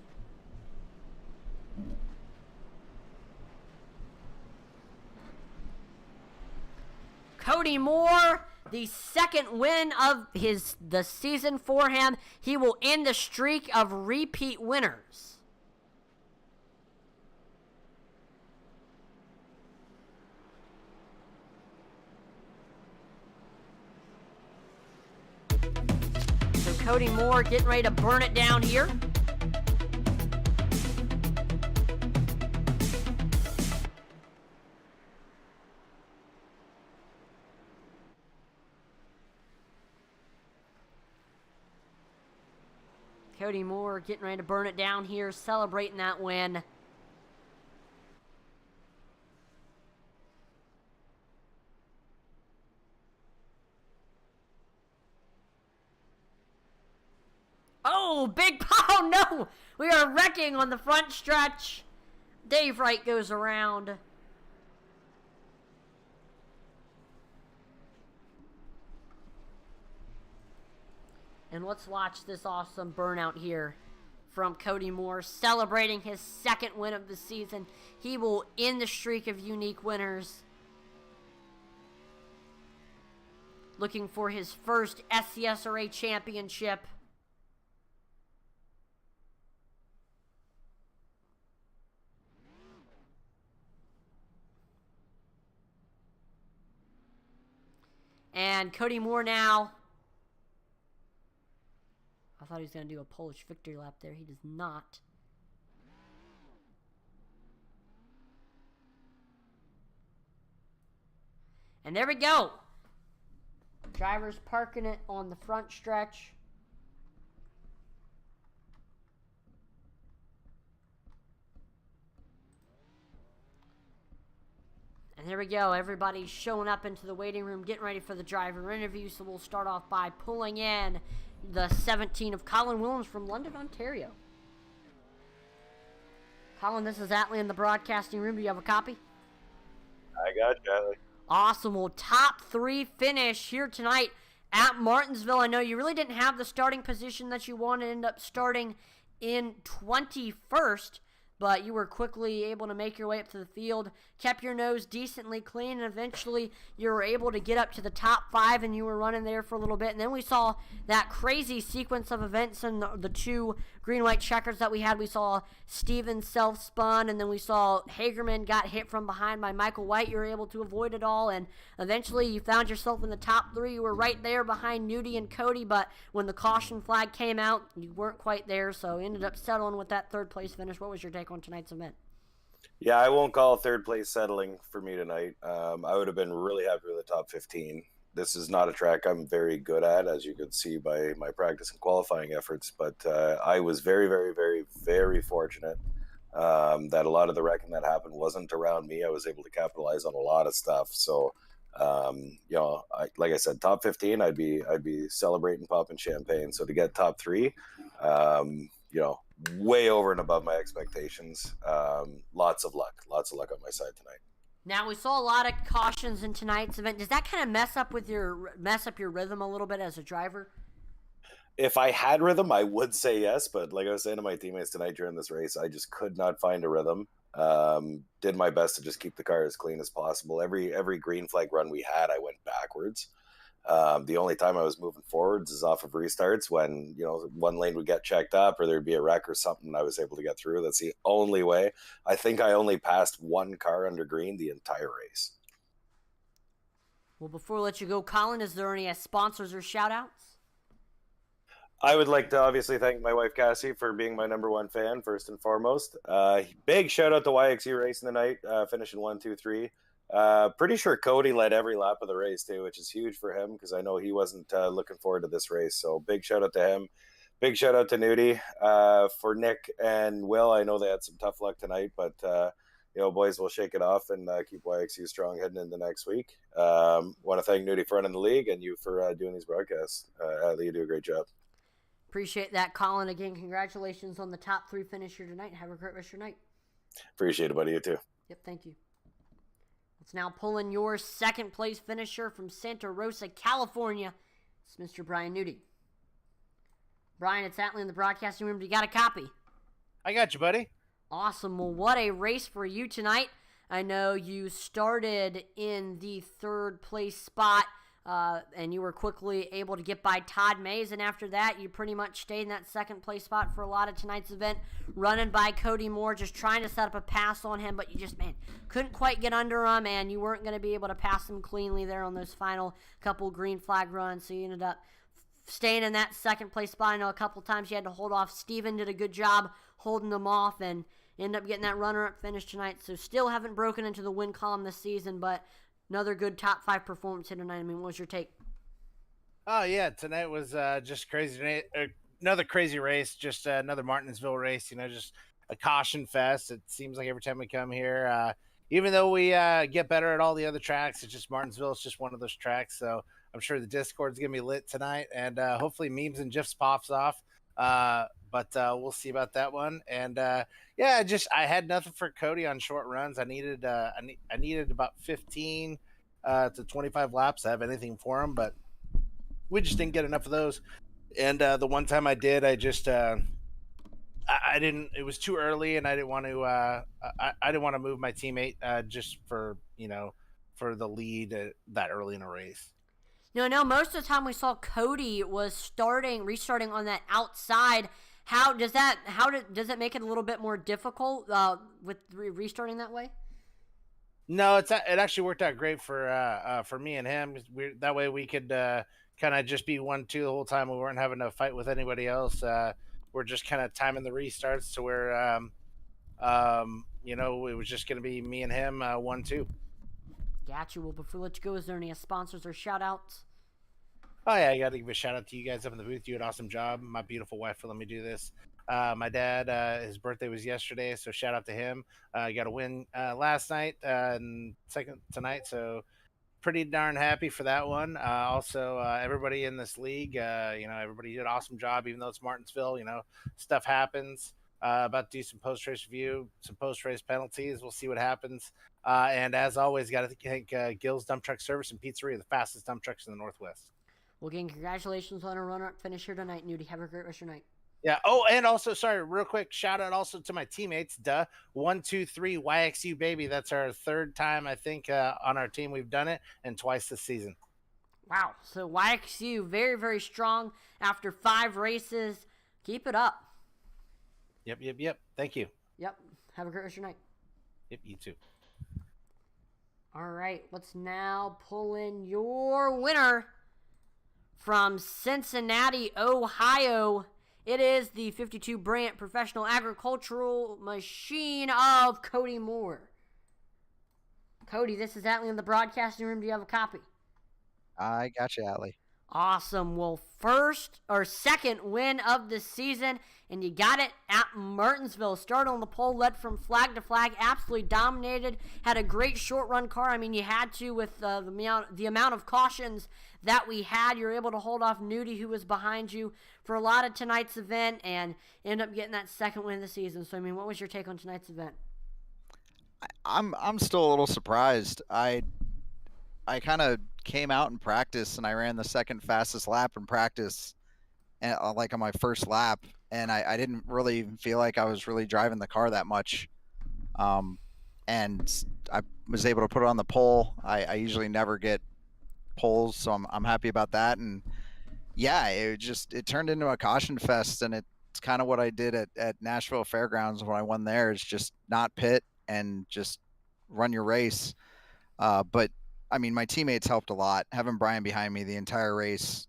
Cody Moore, the second win of the season for him. He will end the streak of repeat winners. So Cody Moore getting ready to burn it down here. Cody Moore getting ready to burn it down here, celebrating that win. Oh, big pow! No! We are wrecking on the front stretch. Dave Wright goes around. And let's watch this awesome burnout here from Cody Moore, celebrating his second win of the season. He will end the streak of unique winners, looking for his first Scsra championship. And Cody Moore now. I thought he was going to do a Polish victory lap there. He does not. And there we go. Drivers parking it on the front stretch. And there we go. Everybody's showing up into the waiting room, getting ready for the driver interview. So we'll start off by pulling in the 17 of Colin Williams from London, Ontario. Colin, this is Atlee in the broadcasting room. Do you have a copy? I got you, Atlee. Awesome. Well, top 3 finish here tonight at Martinsville. I know you really didn't have the starting position that you wanted. End up starting in 21st, but you were quickly able to make your way up to the field, kept your nose decently clean, and eventually you were able to get up to the top 5, and you were running there for a little bit. And then we saw that crazy sequence of events in the 2 green-white checkers that we had. We saw Steven self-spun, and then we saw Hagerman got hit from behind by Michael White. You were able to avoid it all, and eventually you found yourself in the top 3. You were right there behind Newty and Cody, but when the caution flag came out, you weren't quite there, so you ended up settling with that 3rd-place finish. What was your take on tonight's event? Yeah, I won't call 3rd place settling for me tonight. I would have been really happy with the top 15. This is not a track I'm very good at, as you could see by my practice and qualifying efforts. But I was very, very, very, very fortunate that a lot of the wrecking that happened wasn't around me. I was able to capitalize on a lot of stuff. So, like I said, top 15, I'd be celebrating, popping champagne. So to get top 3, way over and above my expectations. Lots of luck on my side tonight. Now, we saw a lot of cautions in tonight's event. Does that kind of mess up your rhythm a little bit as a driver? If I had rhythm, I would say yes. But like I was saying to my teammates tonight during this race, I just could not find a rhythm. Did my best to just keep the car as clean as possible. Every green flag run we had, I went backwards. The only time I was moving forwards is off of restarts when, one lane would get checked up or there'd be a wreck or something. I was able to get through. That's the only way. I think I only passed 1 car under green the entire race. Well, before we let you go, Colin, is there any sponsors or shout-outs? I would like to obviously thank my wife, Cassie, for being my #1 fan, first and foremost. Big shout-out to YXU Racing tonight, finishing 1, 2, 3. Pretty sure Cody led every lap of the race too, which is huge for him because I know he wasn't looking forward to this race. So big shout out to him. Big shout out to Newty. For Nick and Will, I know they had some tough luck tonight, but boys, will shake it off and keep YXU strong heading into next week. Want to thank Newty for running the league and you for doing these broadcasts. Atlee, you do a great job. Appreciate that, Colin. Again, congratulations on the top 3 finish here tonight. Have a great rest of your night. Appreciate it, buddy. You too. Yep, thank you. Let's now pull in your 2nd place finisher from Santa Rosa, California. It's Mr. Brian Newty. Brian, it's Atlee in the broadcasting room. You got a copy? I got you, buddy. Awesome. Well, what a race for you tonight. I know you started in the 3rd place spot, and you were quickly able to get by Todd Mays, and after that, you pretty much stayed in that 2nd place spot for a lot of tonight's event, running by Cody Moore, just trying to set up a pass on him, but you just, couldn't quite get under him, and you weren't going to be able to pass him cleanly there on those final couple green flag runs, so you ended up staying in that 2nd place spot. I know a couple times you had to hold off. Steven did a good job holding them off, and ended up getting that runner-up finish tonight, so still haven't broken into the win column this season, but another good top 5 performance here tonight. What was your take? Oh, yeah. Tonight was just crazy. Another crazy race, just another Martinsville race, just a caution fest. It seems like every time we come here, even though we get better at all the other tracks, it's just Martinsville. It's just one of those tracks. So I'm sure the Discord's going to be lit tonight, and hopefully memes and GIFs pops off. But we'll see about that one. And I had nothing for Cody on short runs. I needed about 15 to 25 laps to have anything for him, but we just didn't get enough of those. And the one time I did, I just I didn't. It was too early, and I didn't want to. I didn't want to move my teammate just for for the lead that early in a race. No, most of the time we saw Cody was restarting on that outside. How does that make it a little bit more difficult with restarting that way? No, it actually worked out great for me and him. That way we could kind of just be 1-2 the whole time. We weren't having to fight with anybody else. We're just kind of timing the restarts to where it was just going to be me and him 1-2. Gotcha. Well, before we let you go, is there any sponsors or shout-outs? Oh, yeah, I got to give a shout-out to you guys up in the booth. You did an awesome job. My beautiful wife for letting me do this. My dad, his birthday was yesterday, so shout-out to him. I got a win last night and second tonight, so pretty darn happy for that one. Also, everybody in this league, everybody did an awesome job, even though it's Martinsville. Stuff happens. About to do some post-race review, some post-race penalties. We'll see what happens. And as always, got to thank Gill's Dump Truck Service and Pizzeria, the fastest dump trucks in the Northwest. Well, again, congratulations on a runner-up finish here tonight, Newty. Have a great rest of your night. Yeah. Oh, and also, sorry, real quick, shout out also to my teammates. 1-2-3 YXU baby. That's our third time, I think, on our team we've done it, and twice this season. Wow. So YXU very, very strong after 5 races. Keep it up. Yep. Thank you. Yep. Have a great rest of your night. Yep. You too. All right. Let's now pull in your winner from Cincinnati, Ohio. It is the 52 Brandt Professional Agricultural Machine of Cody Moore. Cody, this is Atlee in the broadcasting room. Do you have a copy? I got you, Atlee. Awesome. Well, second win of the season, and you got it at Martinsville. Started on the pole, led from flag to flag, absolutely dominated. Had a great short run car. I mean, you had to with the amount of cautions that we had. You were able to hold off Newty, who was behind you for a lot of tonight's event, and end up getting that second win of the season. So, I mean, what was your take on tonight's event? I'm still a little surprised. I kind of came out in practice and I ran the second fastest lap in practice, and like on my first lap, and I didn't really feel like I was really driving the car that much. And I was able to put it on the pole. I usually never get poles, so I'm happy about that. And yeah, it turned into a caution fest, and it's kind of what I did at Nashville Fairgrounds when I won there, is just not pit and just run your race. But I mean, my teammates helped a lot. Having Brian behind me the entire race,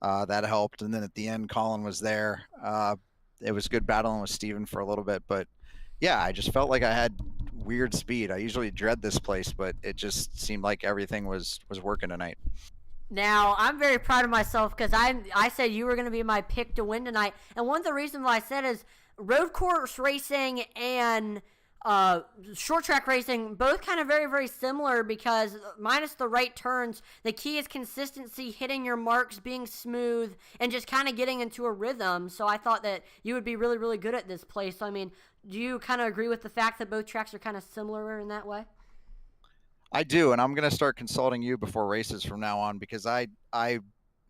that helped. And then at the end, Colin was there. It was good battling with Steven for a little bit. But yeah, I just felt like I had weird speed. I usually dread this place, but it just seemed like everything was working tonight. Now, I'm very proud of myself because I said you were going to be my pick to win tonight. And one of the reasons why I said is road course racing and short track racing, both kind of very, very similar, because minus the right turns, the key is consistency, hitting your marks, being smooth, and just kind of getting into a rhythm. So I thought that you would be really, really good at this place. So, I mean, do you kind of agree with the fact that both tracks are kind of similar in that way? I do, and I'm going to start consulting you before races from now on, because I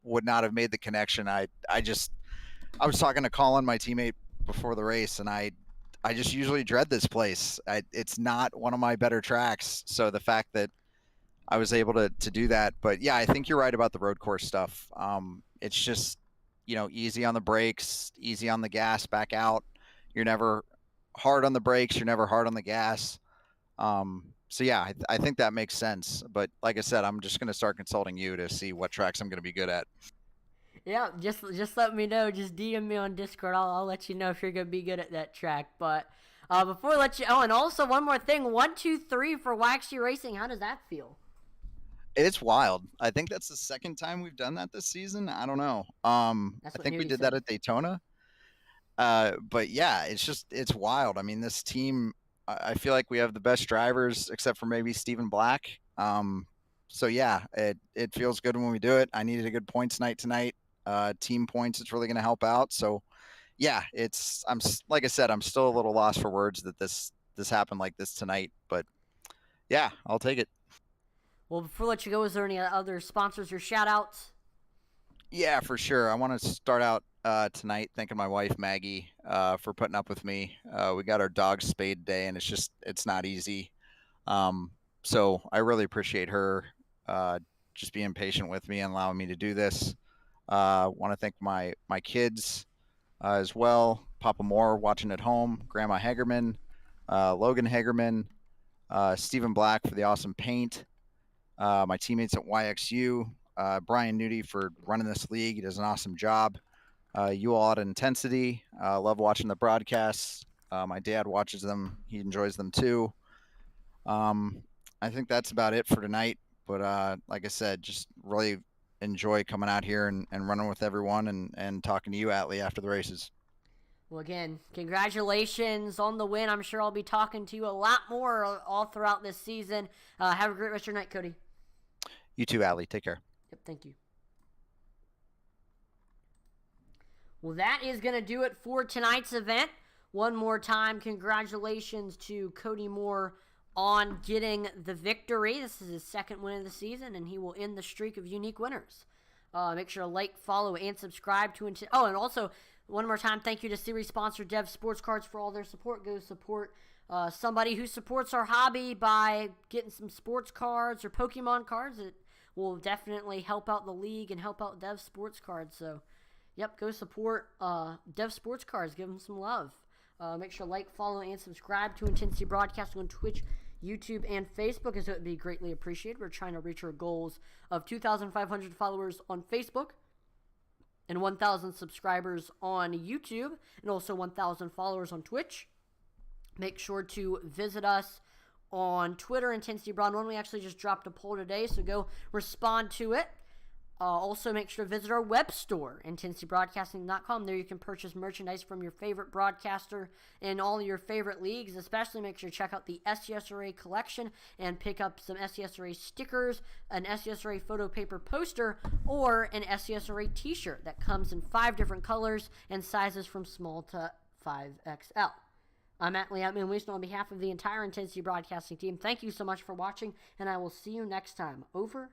would not have made the connection. I was talking to Colin, my teammate, before the race, and I just usually dread this place. It's not one of my better tracks. So the fact that I was able to do that, but yeah, I think you're right about the road course stuff. It's just, easy on the brakes, easy on the gas, back out. You're never hard on the brakes. You're never hard on the gas. So yeah, I think that makes sense. But like I said, I'm just going to start consulting you to see what tracks I'm going to be good at. Yeah, just let me know. Just DM me on Discord. I'll let you know if you're gonna be good at that track. But before I let you, and also one more thing, 1-2-3 for YXU Racing. How does that feel? It's wild. I think that's the second time we've done that this season. I don't know. I think we did that at Daytona. But yeah, it's wild. I mean, this team, I feel like we have the best drivers except for maybe Stephen Black. So yeah, it feels good when we do it. I needed a good points night tonight. Team points, it's really going to help out. So yeah, like I said, I'm still a little lost for words that this happened like this tonight, but yeah, I'll take it. Well, before I let you go, is there any other sponsors or shout outs? Yeah, for sure. I want to start out tonight thanking my wife, Maggie, for putting up with me. We got our dog spayed today, and it's not easy. So I really appreciate her just being patient with me and allowing me to do this. Want to thank my kids as well. Papa Moore watching at home, Grandma Hagerman, Logan Hagerman, Stephen Black for the awesome paint, my teammates at YXU, Brian Newty for running this league. He does an awesome job. You all at Intensity, love watching the broadcasts. My dad watches them. He enjoys them too. I think that's about it for tonight. But like I said, just really enjoy coming out here and running with everyone and talking to you, Atlee, after the races. Well, again, congratulations on the win. I'm sure I'll be talking to you a lot more all throughout this season. Have a great rest of your night, Cody. You too, Allie. Take care. Yep, thank you. Well, that is going to do it for tonight's event. One more time, congratulations to Cody Moore on getting the victory. This is his second win of the season, and he will end the streak of unique winners. Make sure to like, follow, and subscribe to... and also, one more time, thank you to series sponsor Dev Sports Cards for all their support. Go support somebody who supports our hobby by getting some sports cards or Pokemon cards. It will definitely help out the league and help out Dev Sports Cards. So, yep, go support Dev Sports Cards. Give them some love. Make sure to like, follow, and subscribe to Intensity Broadcasting on Twitch, YouTube, and Facebook, as it would be greatly appreciated. We're trying to reach our goals of 2,500 followers on Facebook and 1,000 subscribers on YouTube, and also 1,000 followers on Twitch. Make sure to visit us on Twitter, Intensity Broad 1. We actually just dropped a poll today, so go respond to it. Also, make sure to visit our web store, intensitybroadcasting.com. There you can purchase merchandise from your favorite broadcaster in all your favorite leagues. Especially make sure to check out the SCSRA collection and pick up some SCSRA stickers, an SCSRA photo paper poster, or an SCSRA T-shirt that comes in 5 different colors and sizes from small to 5XL. I'm Matt Leatman on behalf of the entire Intensity Broadcasting team. Thank you so much for watching, and I will see you next time. Over